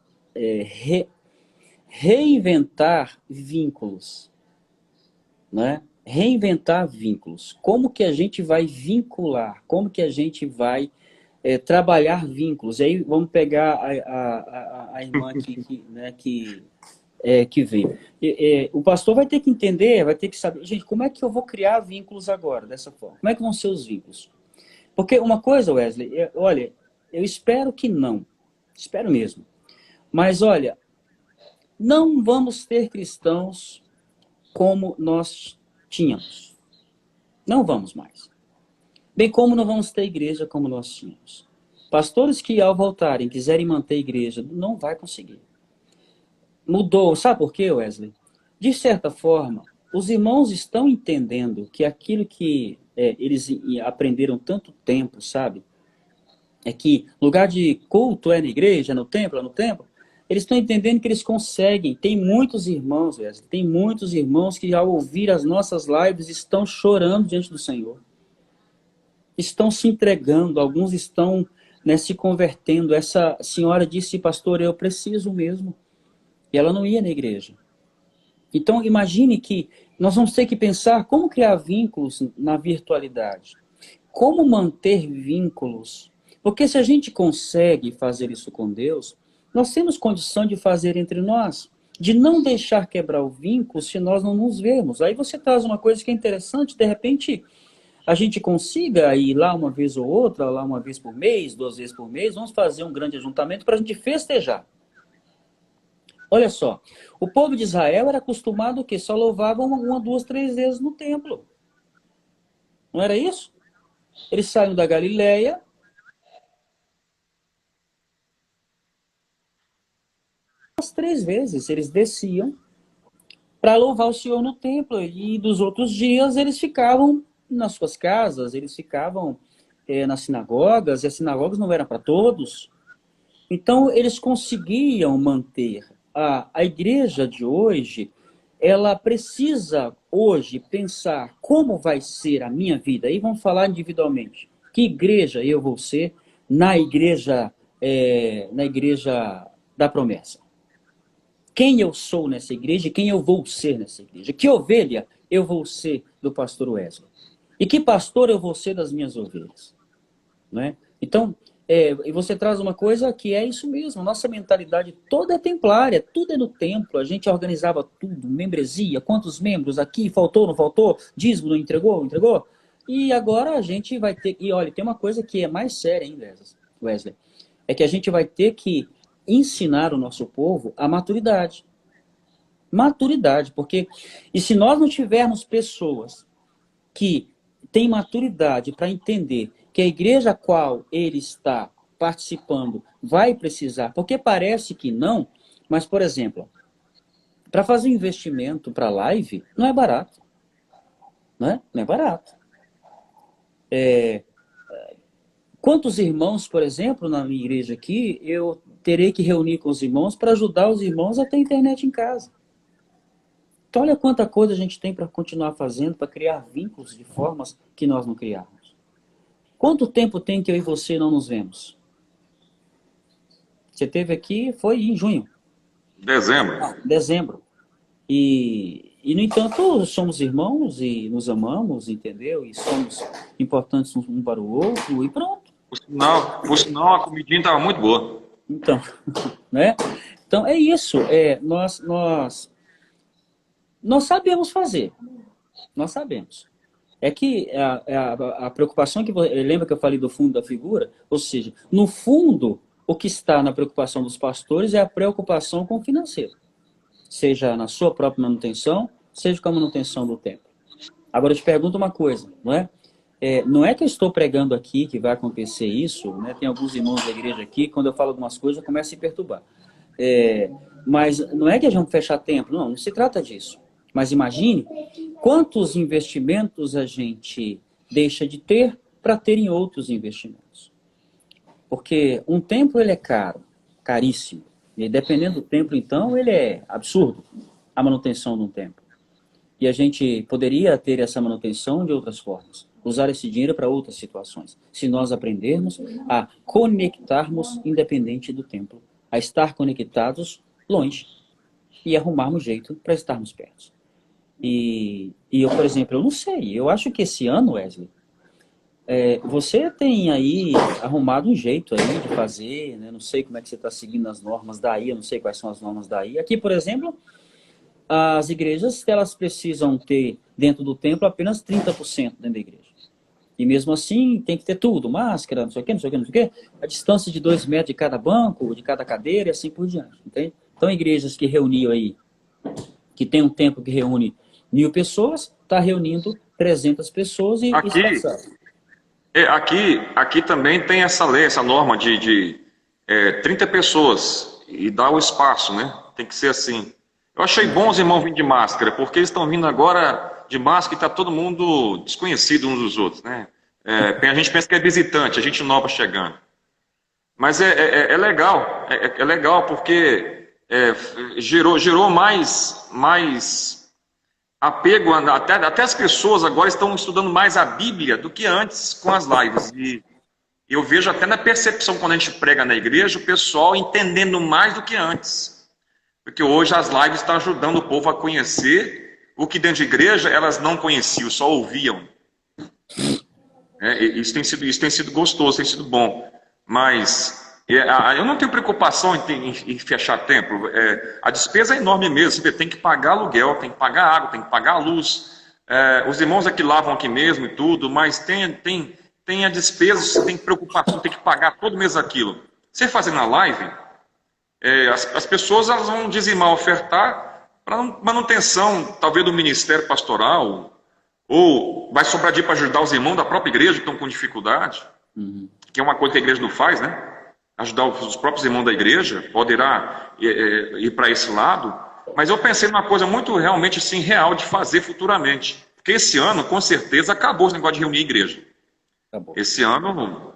reinventar vínculos, né? Reinventar vínculos. Como que a gente vai vincular? Como que a gente vai trabalhar vínculos? E aí vamos pegar a irmã que veio. O pastor vai ter que entender, vai ter que saber, gente, como é que eu vou criar vínculos agora, dessa forma? Como é que vão ser os vínculos? Porque uma coisa, Wesley, olha, eu espero que não. Espero mesmo. Mas olha, não vamos ter cristãos como nós tínhamos. Não vamos mais. Bem como não vamos ter igreja como nós tínhamos. Pastores que ao voltarem quiserem manter a igreja, não vai conseguir. Mudou, sabe por quê, Wesley? De certa forma, os irmãos estão entendendo que aquilo que eles aprenderam tanto tempo, sabe? É que lugar de culto é na igreja, no templo, eles estão entendendo que eles conseguem. Tem muitos irmãos, Wesley, tem muitos irmãos que ao ouvir as nossas lives estão chorando diante do Senhor. Estão se entregando, alguns estão se convertendo. Essa senhora disse, pastor, eu preciso mesmo. E ela não ia na igreja. Então, imagine que nós vamos ter que pensar como criar vínculos na virtualidade. Como manter vínculos. Porque se a gente consegue fazer isso com Deus, nós temos condição de fazer entre nós. De não deixar quebrar o vínculo se nós não nos vemos. Aí você traz uma coisa que é interessante, de repente a gente consiga ir lá uma vez ou outra, lá uma vez por mês, 2 vezes por mês, vamos fazer um grande ajuntamento para a gente festejar. Olha só, o povo de Israel era acostumado que só louvavam 1, 2, 3 vezes no templo. Não era isso? Eles saíram da Galileia, as 3 vezes eles desciam para louvar o Senhor no templo. E dos outros dias eles ficavam nas suas casas, eles ficavam nas sinagogas, e as sinagogas não eram para todos. Então eles conseguiam manter. A igreja de hoje, ela precisa hoje pensar como vai ser a minha vida. Aí vamos falar individualmente. Que igreja eu vou ser na igreja da promessa? Quem eu sou nessa igreja e quem eu vou ser nessa igreja? Que ovelha eu vou ser do pastor Wesley? E que pastor eu vou ser das minhas ovelhas? Não é? Então, e você traz uma coisa que é isso mesmo, nossa mentalidade toda é templária, tudo é no templo, a gente organizava tudo, membresia, quantos membros aqui, faltou, não faltou, dízimo, não entregou, entregou, e agora a gente vai ter, e olha, tem uma coisa que é mais séria ainda, Wesley, é que a gente vai ter que ensinar o nosso povo a maturidade, porque, e se nós não tivermos pessoas que têm maturidade para entender que a igreja a qual ele está participando vai precisar, porque parece que não, mas, por exemplo, para fazer investimento para live, não é barato. Não é barato. Quantos irmãos, por exemplo, na minha igreja aqui, eu terei que reunir com os irmãos para ajudar os irmãos a ter internet em casa. Então, olha quanta coisa a gente tem para continuar fazendo, para criar vínculos de formas que nós não criamos. Quanto tempo tem que eu e você não nos vemos? Você esteve aqui, foi em junho. Dezembro. E, no entanto, somos irmãos e nos amamos, entendeu? E somos importantes um para o outro e pronto. Por sinal a comidinha estava muito boa. Então, né? Então é isso. Nós sabemos fazer. Nós sabemos. É que a preocupação que lembra que eu falei do fundo da figura? Ou seja, no fundo, o que está na preocupação dos pastores é a preocupação com o financeiro. Seja na sua própria manutenção, seja com a manutenção do templo. Agora eu te pergunto uma coisa, não é? Não é que eu estou pregando aqui que vai acontecer isso, né? Tem alguns irmãos da igreja aqui, quando eu falo algumas coisas, eu começo a se perturbar. Mas não é que a gente vai fechar templo, não se trata disso. Mas imagine quantos investimentos a gente deixa de ter para ter em outros investimentos. Porque um templo ele é caro. caríssimo. E dependendo do templo, então, ele é absurdo, a manutenção de um templo. E a gente poderia ter essa manutenção de outras formas, usar esse dinheiro para outras situações, se nós aprendermos a conectarmos independente do templo, a estar conectados longe e arrumarmos jeito para estarmos perto. E eu, por exemplo, eu não sei, eu acho que esse ano, Wesley, você tem aí arrumado um jeito aí de fazer, né? Não sei como é que você está seguindo as normas daí, eu não sei quais são as normas daí. Aqui, por exemplo, as igrejas, elas precisam ter dentro do templo apenas 30% dentro da igreja. E mesmo assim, tem que ter tudo, máscara, não sei o quê, não sei o quê, não sei o quê. A distância de 2 metros de cada banco, de cada cadeira e assim por diante, entende? Então, igrejas que reuniam aí, que tem um templo que reúne 1.000 pessoas, está reunindo 300 pessoas e espaçado. Aqui também tem essa lei, essa norma de 30 pessoas e dá o espaço, né? Tem que ser assim. Eu achei bom os irmãos virem de máscara, porque eles estão vindo agora de máscara e está todo mundo desconhecido uns dos outros, né? A gente pensa que é visitante, a gente nova chegando. Mas é legal, é legal porque gerou mais apego, até as pessoas agora estão estudando mais a Bíblia do que antes com as lives. E eu vejo até na percepção, quando a gente prega na igreja, o pessoal entendendo mais do que antes. Porque hoje as lives estão ajudando o povo a conhecer o que dentro de igreja elas não conheciam, só ouviam. Isso tem sido gostoso, tem sido bom. Mas eu não tenho preocupação em fechar templo. A despesa é enorme mesmo. Você tem que pagar aluguel, tem que pagar água, tem que pagar a luz. Os irmãos aqui lavam aqui mesmo e tudo, mas tem a despesa, você tem preocupação, tem que pagar todo mês aquilo. Você fazendo a live, as pessoas elas vão dizimar, ofertar para manutenção, talvez, do ministério pastoral, ou vai sobrar dia para ajudar os irmãos da própria igreja que estão com dificuldade, que é uma coisa que a igreja não faz, né? Ajudar os próprios irmãos da igreja, poderá ir para esse lado. Mas eu pensei numa coisa muito realmente assim, real de fazer futuramente. Porque esse ano, com certeza, acabou esse negócio de reunir a igreja. Acabou. Esse ano,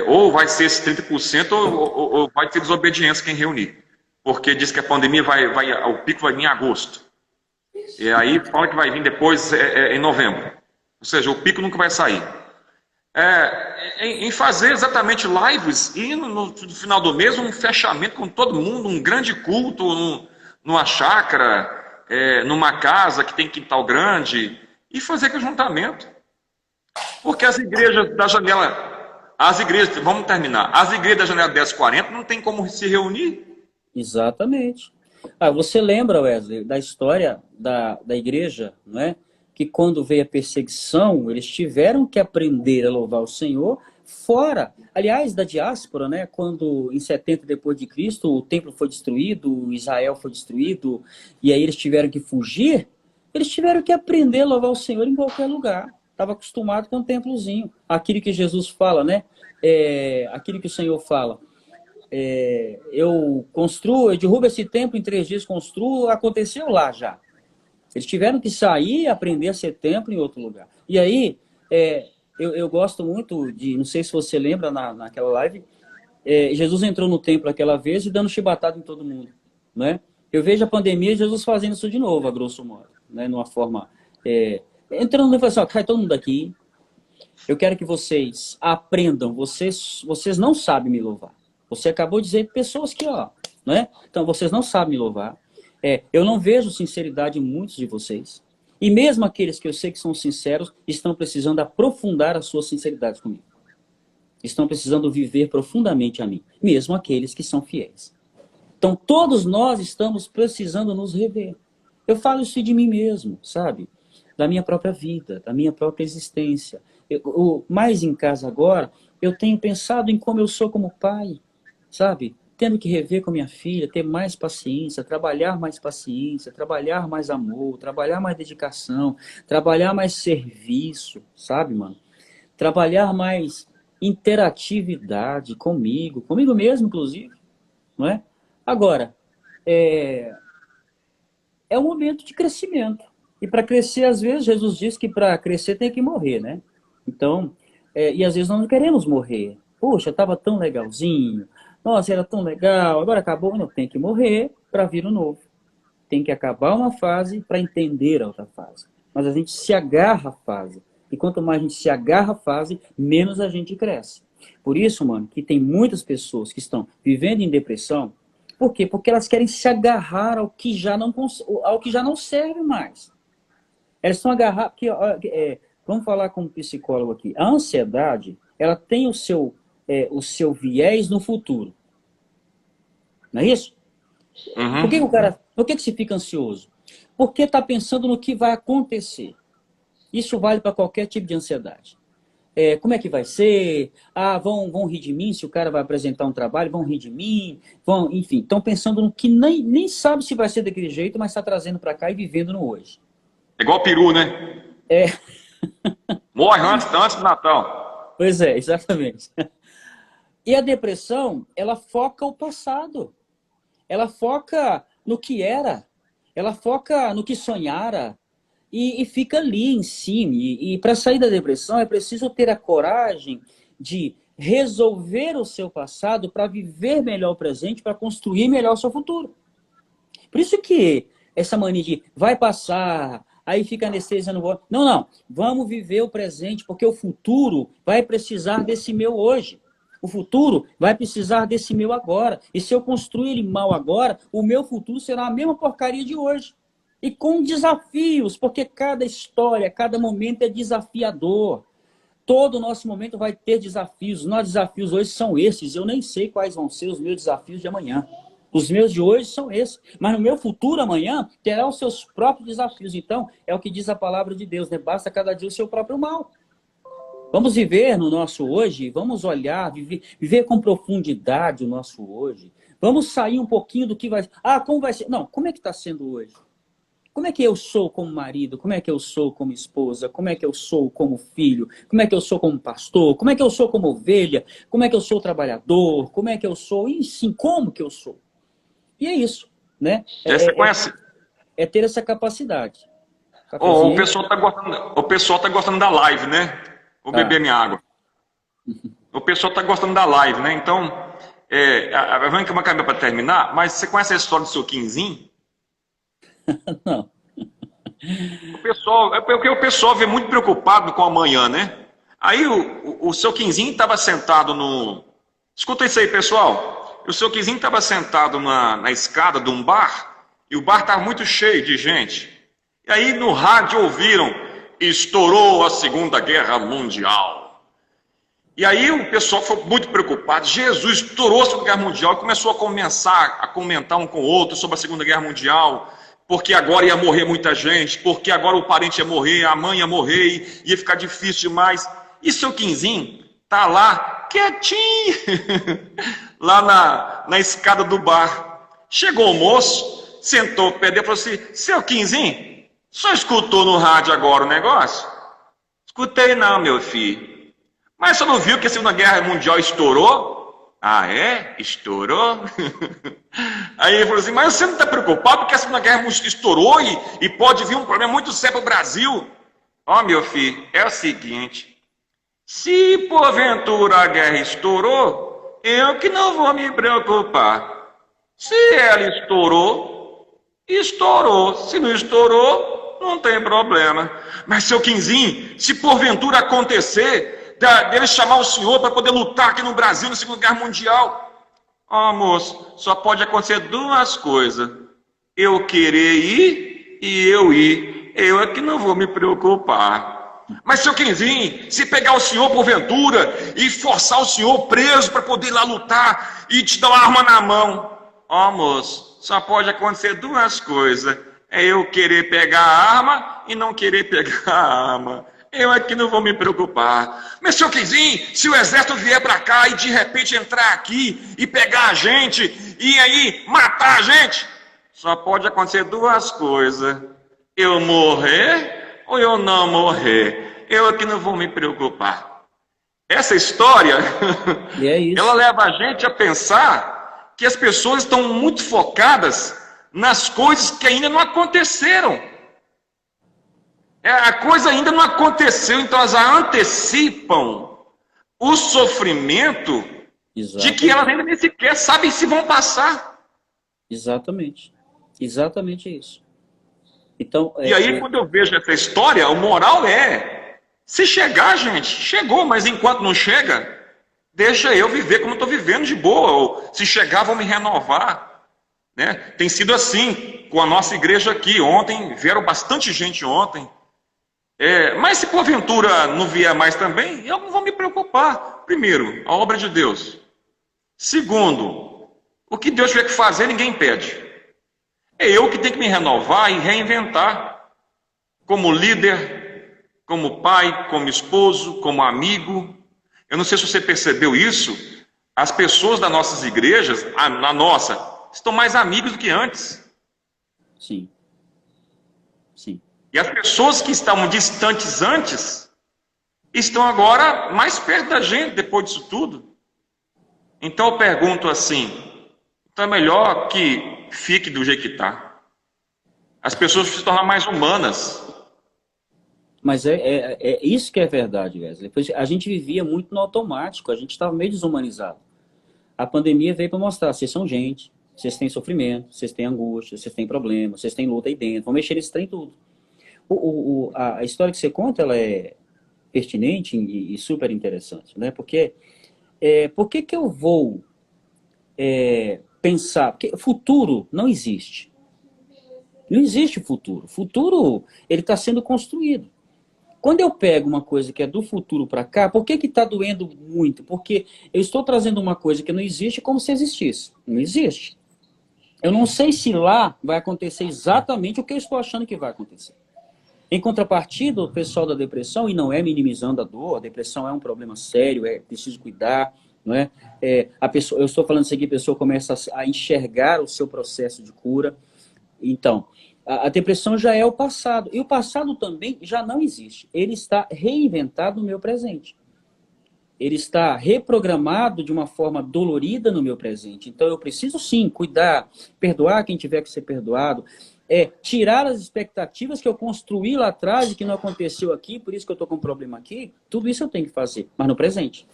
ou vai ser esse 30% ou vai ter desobediência quem reunir. Porque diz que a pandemia o pico vai vir em agosto. E aí fala que vai vir depois em novembro. Ou seja, o pico nunca vai sair. Em fazer exatamente lives e no final do mês um fechamento com todo mundo, um grande culto numa chácara, numa casa que tem quintal grande, e fazer aquele juntamento. Porque as igrejas da janela, vamos terminar, as igrejas da janela 1040 não tem como se reunir. Exatamente. Você lembra, Wesley, da história da igreja, não é? Que quando veio a perseguição, eles tiveram que aprender a louvar o Senhor fora, aliás, da diáspora, né? Quando em 70 depois de Cristo o templo foi destruído, Israel foi destruído, e aí eles tiveram que fugir, eles tiveram que aprender a louvar o Senhor em qualquer lugar. Estava acostumado com um templozinho. Aquilo que Jesus fala, né? Aquilo que o Senhor fala. Eu derrubo esse templo em 3 dias, construo, aconteceu lá já. Eles tiveram que sair e aprender a ser templo em outro lugar. E aí, eu gosto muito não sei se você lembra naquela live, Jesus entrou no templo aquela vez e dando chibatada em todo mundo, né? Eu vejo a pandemia e Jesus fazendo isso de novo, a grosso modo, né? Numa forma, entrando e falando assim, cai todo mundo aqui, eu quero que vocês aprendam, vocês não sabem me louvar. Você acabou de dizer pessoas que, né? Então, vocês não sabem me louvar. Eu não vejo sinceridade em muitos de vocês. E mesmo aqueles que eu sei que são sinceros, estão precisando aprofundar a sua sinceridade comigo. Estão precisando viver profundamente a mim. Mesmo aqueles que são fiéis. Então, todos nós estamos precisando nos rever. Eu falo isso de mim mesmo, sabe? Da minha própria vida, da minha própria existência. Mais em casa agora, eu tenho pensado em como eu sou como pai, sabe? Tendo que rever com minha filha, ter mais paciência, trabalhar mais paciência, trabalhar mais amor, trabalhar mais dedicação, trabalhar mais serviço, sabe, mano? Trabalhar mais interatividade comigo mesmo, inclusive, não é? Agora, é um momento de crescimento. E para crescer, às vezes, Jesus diz que para crescer tem que morrer, né? Então, e às vezes nós não queremos morrer. Poxa, estava tão legalzinho. Nossa, era tão legal, agora acabou. Não, tem que morrer para vir o novo. Tem que acabar uma fase para entender a outra fase. Mas a gente se agarra à fase. E quanto mais a gente se agarra à fase, menos a gente cresce. Por isso, mano, que tem muitas pessoas que estão vivendo em depressão. Por quê? Porque elas querem se agarrar ao que já não serve mais. Elas estão agarradas... vamos falar com um psicólogo aqui. A ansiedade, ela tem o seu viés no futuro. Não é isso? Uhum. Por que se fica ansioso? Porque está pensando no que vai acontecer. Isso vale para qualquer tipo de ansiedade. Como é que vai ser? Vão rir de mim se o cara vai apresentar um trabalho, vão rir de mim, enfim, estão pensando no que nem sabe se vai ser daquele jeito, mas está trazendo para cá e vivendo no hoje. É igual peru, né? É, Morre antes do Natal. pois é, exatamente. E a depressão, ela foca o passado. Ela foca no que era. Ela foca no que sonhara. E fica ali em cima. E para sair da depressão é preciso ter a coragem de resolver o seu passado para viver melhor o presente, para construir melhor o seu futuro. Por isso que essa mania de vai passar, aí fica anestesiando. Não, não. Vamos viver o presente, porque o futuro vai precisar desse meu hoje. O futuro vai precisar desse meu agora. E se eu construir ele mal agora, o meu futuro será a mesma porcaria de hoje. E com desafios, porque cada história, cada momento é desafiador. Todo o nosso momento vai ter desafios. Os nossos desafios hoje são esses. Eu nem sei quais vão ser os meus desafios de amanhã. Os meus de hoje são esses. Mas no meu futuro, amanhã, terá os seus próprios desafios. Então, é o que diz a palavra de Deus, né? Basta cada dia o seu próprio mal. Vamos viver no nosso hoje, vamos olhar, viver com profundidade o nosso hoje. Vamos sair um pouquinho do que vai... como vai ser? Não, como é que está sendo hoje? Como é que eu sou como marido? Como é que eu sou como esposa? Como é que eu sou como filho? Como é que eu sou como pastor? Como é que eu sou como ovelha? Como é que eu sou trabalhador? Como é que eu sou? E sim, como que eu sou? E é isso, né? Você conhece? É ter essa capacidade. O pessoal tá gostando da live, né? Vou beber minha água. O pessoal tá gostando da live, né? Então, vamos que uma caminha para terminar, mas você conhece a história do seu Quinzinho? Não. Porque o pessoal vê muito preocupado com amanhã, né? Aí o seu Quinzinho estava sentado no... Escuta isso aí, pessoal. O seu Quinzinho estava sentado na escada de um bar, e o bar estava muito cheio de gente. E aí no rádio ouviram: estourou a Segunda Guerra Mundial. E aí o pessoal foi muito preocupado. Jesus, estourou a Segunda Guerra Mundial, e começou a comentar um com o outro sobre a Segunda Guerra Mundial, porque agora ia morrer muita gente, porque agora o parente ia morrer, a mãe ia morrer, ia ficar difícil demais. E seu Quinzinho tá lá, quietinho, lá na escada do bar. Chegou o moço, sentou perto dele e falou assim: seu Quinzinho, só escutou no rádio agora o negócio? Escutei não, meu filho. Mas você não viu que a Segunda Guerra Mundial estourou? Ah, é? Estourou? Aí ele falou assim: mas você não está preocupado porque a Segunda Guerra Mundial estourou e pode vir um problema muito sério para o Brasil? Ó, meu filho, é o seguinte: se porventura a guerra estourou, eu que não vou me preocupar. Se ela estourou, estourou. Se não estourou, não tem problema. Mas seu Quinzinho, se porventura acontecer dele chamar o senhor para poder lutar aqui no Brasil na Segunda Guerra Mundial, moço, só pode acontecer duas coisas: eu querer ir e eu ir. Eu é que não vou me preocupar. Mas seu Quinzinho, se pegar o senhor porventura e forçar o senhor preso para poder ir lá lutar e te dar uma arma na mão, moço, só pode acontecer duas coisas: é eu querer pegar a arma e não querer pegar a arma. Eu aqui não vou me preocupar. Mas seu Quinzinho, se o exército vier para cá e de repente entrar aqui e pegar a gente e aí matar a gente, só pode acontecer duas coisas: eu morrer ou eu não morrer. Eu aqui não vou me preocupar. Essa história, ela leva a gente a pensar que as pessoas estão muito focadas nas coisas que ainda não aconteceram. A coisa ainda não aconteceu, então elas antecipam o sofrimento de que elas ainda nem sequer sabem se vão passar. Exatamente. Exatamente isso. Então, e aí, quando eu vejo essa história, o moral é, se chegar, gente, chegou, mas enquanto não chega, deixa eu viver como eu estou vivendo de boa, ou se chegar, vão me renovar. Né? Tem sido assim com a nossa igreja aqui. Ontem, vieram bastante gente ontem. Mas se porventura não vier mais também, eu não vou me preocupar. Primeiro, a obra de Deus. Segundo, o que Deus tiver que fazer, ninguém impede. É eu que tenho que me renovar e reinventar. Como líder, como pai, como esposo, como amigo. Eu não sei se você percebeu isso. As pessoas das nossas igrejas, na nossa, estão mais amigos do que antes. Sim. Sim. E as pessoas que estavam distantes antes, estão agora mais perto da gente depois disso tudo. Então eu pergunto assim, então é melhor que fique do jeito que está. As pessoas se tornam mais humanas. Mas é isso que é verdade, Wesley. A gente vivia muito no automático, a gente estava meio desumanizado. A pandemia veio para mostrar, vocês são gente, vocês têm sofrimento, vocês têm angústia, vocês têm problemas, vocês têm luta aí dentro, vão mexer nesse trem tudo. A história que você conta, ela é pertinente e super interessante, né? Porque por que eu vou pensar? Porque futuro não existe. Não existe futuro. Futuro, ele está sendo construído. Quando eu pego uma coisa que é do futuro para cá, por que está doendo muito? Porque eu estou trazendo uma coisa que não existe como se existisse. Não existe. Eu não sei se lá vai acontecer exatamente o que eu estou achando que vai acontecer. Em contrapartida, o pessoal da depressão, e não é minimizando a dor, a depressão é um problema sério, é preciso cuidar, não é? Eu estou falando isso aqui, a pessoa começa a enxergar o seu processo de cura. Então, a depressão já é o passado. E o passado também já não existe. Ele está reinventado no meu presente. Ele está reprogramado de uma forma dolorida no meu presente. Então, eu preciso sim cuidar, perdoar quem tiver que ser perdoado, tirar as expectativas que eu construí lá atrás e que não aconteceu aqui, por isso que eu estou com um problema aqui. Tudo isso eu tenho que fazer, mas no presente,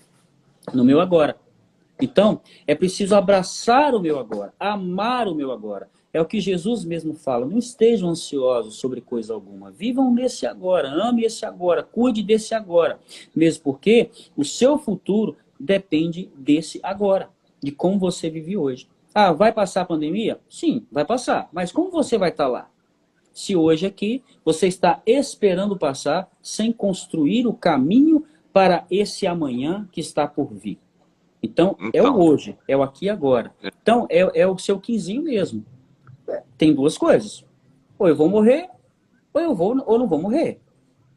no meu agora. Então, é preciso abraçar o meu agora, amar o meu agora. É o que Jesus mesmo fala, não estejam ansiosos sobre coisa alguma. Vivam nesse agora, ame esse agora, cuide desse agora. Mesmo porque o seu futuro depende desse agora, de como você vive hoje. Ah, vai passar a pandemia? Sim, vai passar. Mas como você vai estar lá? Se hoje aqui você está esperando passar sem construir o caminho para esse amanhã que está por vir. Então, é o hoje, é o aqui e agora. Então, é o seu quinzinho mesmo. Tem duas coisas. Ou eu vou morrer, ou não vou morrer.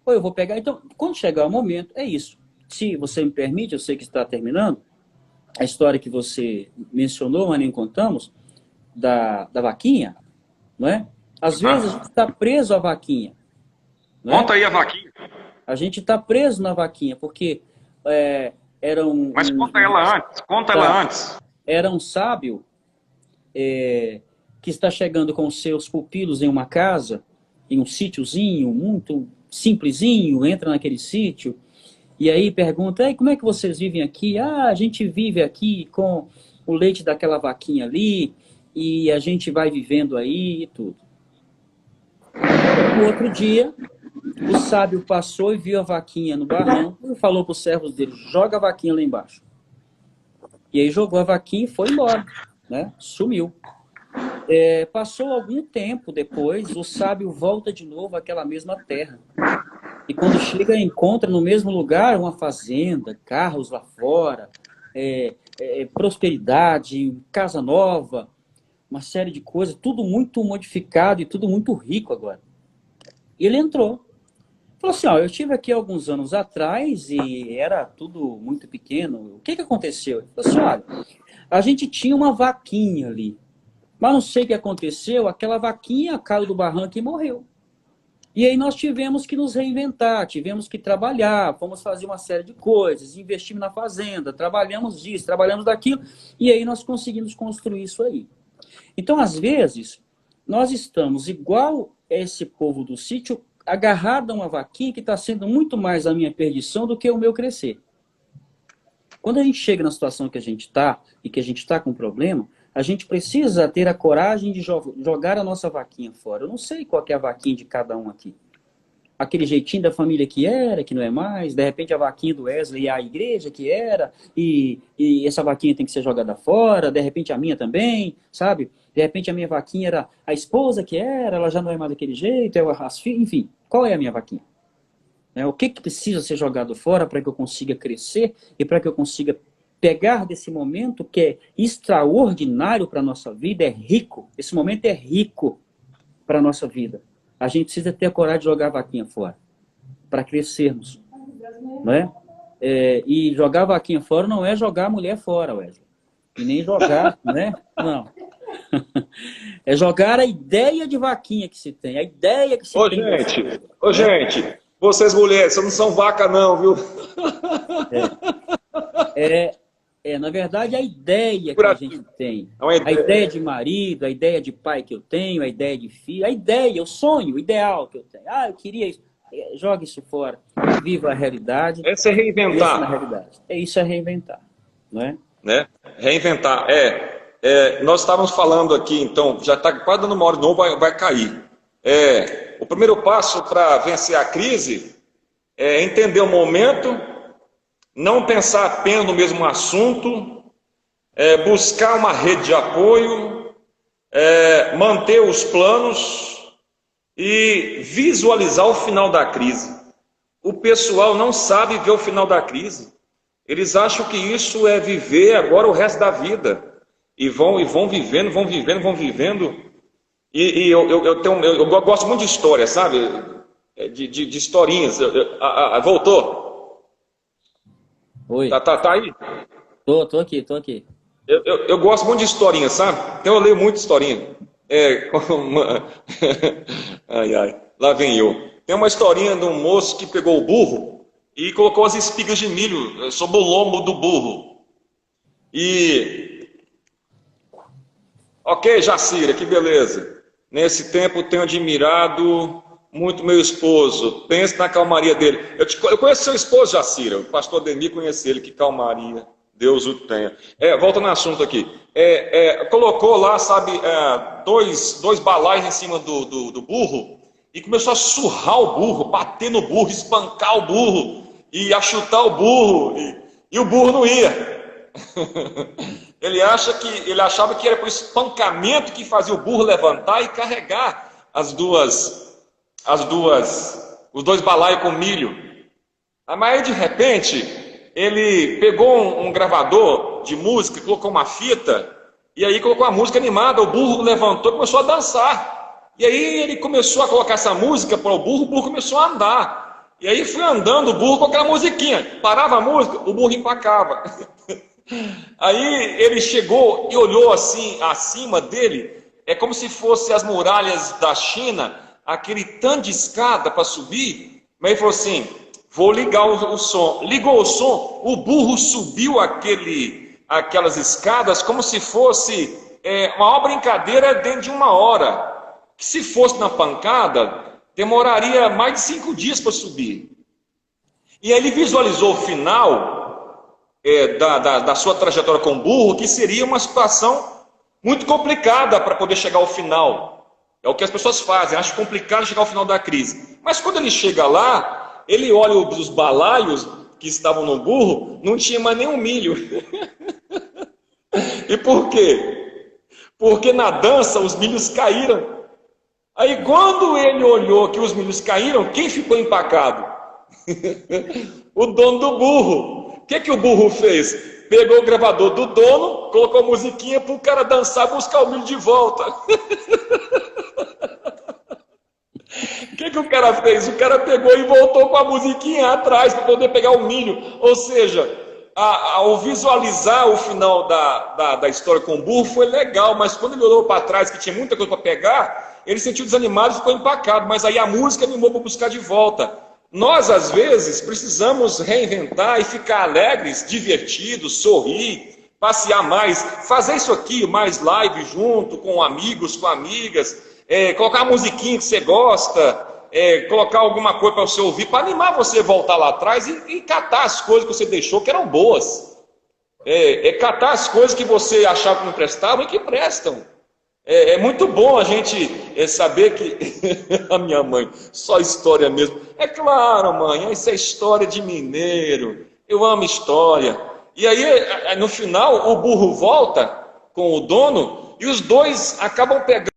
Ou eu vou pegar. Então, quando chegar o momento, é isso. Se você me permite, eu sei que está terminando, a história que você mencionou, mas nem contamos, da vaquinha, não é? Às vezes a gente está preso à vaquinha. Conta aí a vaquinha. A gente está preso na vaquinha, porque era um... Mas conta ela antes. Era um sábio que está chegando com os seus pupilos em uma casa, em um sítiozinho muito simplesinho, entra naquele sítio, e aí pergunta, como é que vocês vivem aqui? Ah, a gente vive aqui com o leite daquela vaquinha ali, e a gente vai vivendo aí e tudo. No outro dia, o sábio passou e viu a vaquinha no barranco e falou para os servos dele, joga a vaquinha lá embaixo. E aí jogou a vaquinha e foi embora, né? Sumiu. Passou algum tempo depois, o sábio volta de novo àquela mesma terra. E quando chega, encontra no mesmo lugar uma fazenda, carros lá fora, prosperidade, casa nova, uma série de coisas, tudo muito modificado e tudo muito rico agora. E ele entrou. Falou assim, eu estive aqui alguns anos atrás e era tudo muito pequeno. O que aconteceu? Ele falou assim, olha, a gente tinha uma vaquinha ali. Mas não sei o que aconteceu, aquela vaquinha caiu do barranco e morreu. E aí nós tivemos que nos reinventar, tivemos que trabalhar, fomos fazer uma série de coisas, investimos na fazenda, trabalhamos disso, trabalhamos daquilo, e aí nós conseguimos construir isso aí. Então, às vezes, nós estamos igual esse povo do sítio, agarrado a uma vaquinha que está sendo muito mais a minha perdição do que o meu crescer. Quando a gente chega na situação que a gente está e que a gente está com um problema, a gente precisa ter a coragem de jogar a nossa vaquinha fora. Eu não sei qual que é a vaquinha de cada um aqui. Aquele jeitinho da família que era, que não é mais, de repente a vaquinha do Wesley é a igreja que era, e essa vaquinha tem que ser jogada fora, de repente a minha também, sabe? De repente a minha vaquinha era a esposa que era, ela já não é mais daquele jeito, as filhas, enfim, qual é a minha vaquinha? O que precisa ser jogado fora para que eu consiga crescer e para que eu consiga pegar desse momento que é extraordinário para a nossa vida, é rico, esse momento é rico para a nossa vida. A gente precisa ter a coragem de jogar a vaquinha fora, para crescermos. Não é? E jogar a vaquinha fora não é jogar a mulher fora, Wesley. E nem jogar, né? Não. É jogar a ideia de vaquinha que se tem, a ideia que se tem. Gente, vocês mulheres, vocês não são vaca não, viu? Na verdade, a ideia que a gente tem, a ideia de marido, a ideia de pai que eu tenho, a ideia de filho, a ideia, o sonho, o ideal que eu tenho. Eu queria isso. Joga isso fora. Viva a realidade. Esse é reinventar. Na realidade. Isso é reinventar. Não é? Né? Reinventar. Nós estávamos falando aqui, então, já está quase dando uma hora de novo, vai cair. O primeiro passo para vencer a crise é entender o momento, não pensar apenas no mesmo assunto, buscar uma rede de apoio, manter os planos e visualizar o final da crise. O pessoal não sabe ver o final da crise. Eles acham que isso é viver agora o resto da vida. E vão vivendo. E eu gosto muito de história, sabe? De historinhas. Voltou? Oi. Tá aí? Tô aqui. Eu gosto muito de historinha, sabe? Então eu leio muito historinha. Lá vem eu. Tem uma historinha de um moço que pegou o burro e colocou as espigas de milho sobre o lombo do burro. Ok, Jacira, que beleza. Nesse tempo tenho admirado muito meu esposo. Pense na calmaria dele. Eu conheço seu esposo, Jacira. O pastor Ademir conhece ele. Que calmaria. Deus o tenha. Volta no assunto aqui. Colocou lá, sabe, dois balaios em cima do burro e começou a surrar o burro, bater no burro, espancar o burro e achutar o burro. E o burro não ia. Ele achava que era por espancamento que fazia o burro levantar e carregar os dois balaios com milho. Mas aí, de repente, ele pegou um gravador de música, colocou uma fita, e aí colocou uma música animada, o burro levantou e começou a dançar. E aí ele começou a colocar essa música para o burro começou a andar. E aí foi andando o burro com aquela musiquinha. Parava a música, o burro empacava. Aí ele chegou e olhou assim, acima dele, como se fosse as muralhas da China, aquele tanto de escada para subir. Mas ele falou assim, vou ligar o som. Ligou o som, o burro subiu aquelas escadas como se fosse uma brincadeira dentro de 1 hora. Que se fosse na pancada, demoraria mais de 5 dias para subir. E aí ele visualizou o final da sua trajetória com o burro, que seria uma situação muito complicada para poder chegar ao final. É o que as pessoas fazem, acham complicado chegar ao final da crise. Mas quando ele chega lá, ele olha os balaios que estavam no burro, não tinha mais nenhum milho. E por quê? Porque na dança os milhos caíram. Aí quando ele olhou que os milhos caíram, quem ficou empacado? O dono do burro. O que o burro fez? Pegou o gravador do dono, colocou a musiquinha para o cara dançar e buscar o milho de volta. O que o cara fez? O cara pegou e voltou com a musiquinha atrás para poder pegar o milho. Ou seja, ao visualizar o final da história com o burro foi legal, mas quando ele olhou para trás, que tinha muita coisa para pegar, ele se sentiu desanimado e ficou empacado. Mas aí a música animou para buscar de volta. Nós, às vezes, precisamos reinventar e ficar alegres, divertidos, sorrir, passear mais, fazer isso aqui, mais live junto, com amigos, com amigas, colocar uma musiquinha que você gosta, colocar alguma coisa para você ouvir, para animar você a voltar lá atrás e catar as coisas que você deixou que eram boas. catar as coisas que você achava que não prestavam e que prestam. É muito bom a gente saber que a minha mãe, só história mesmo. É claro, mãe, isso é história de mineiro. Eu amo história. E aí, no final, o burro volta com o dono e os dois acabam pegando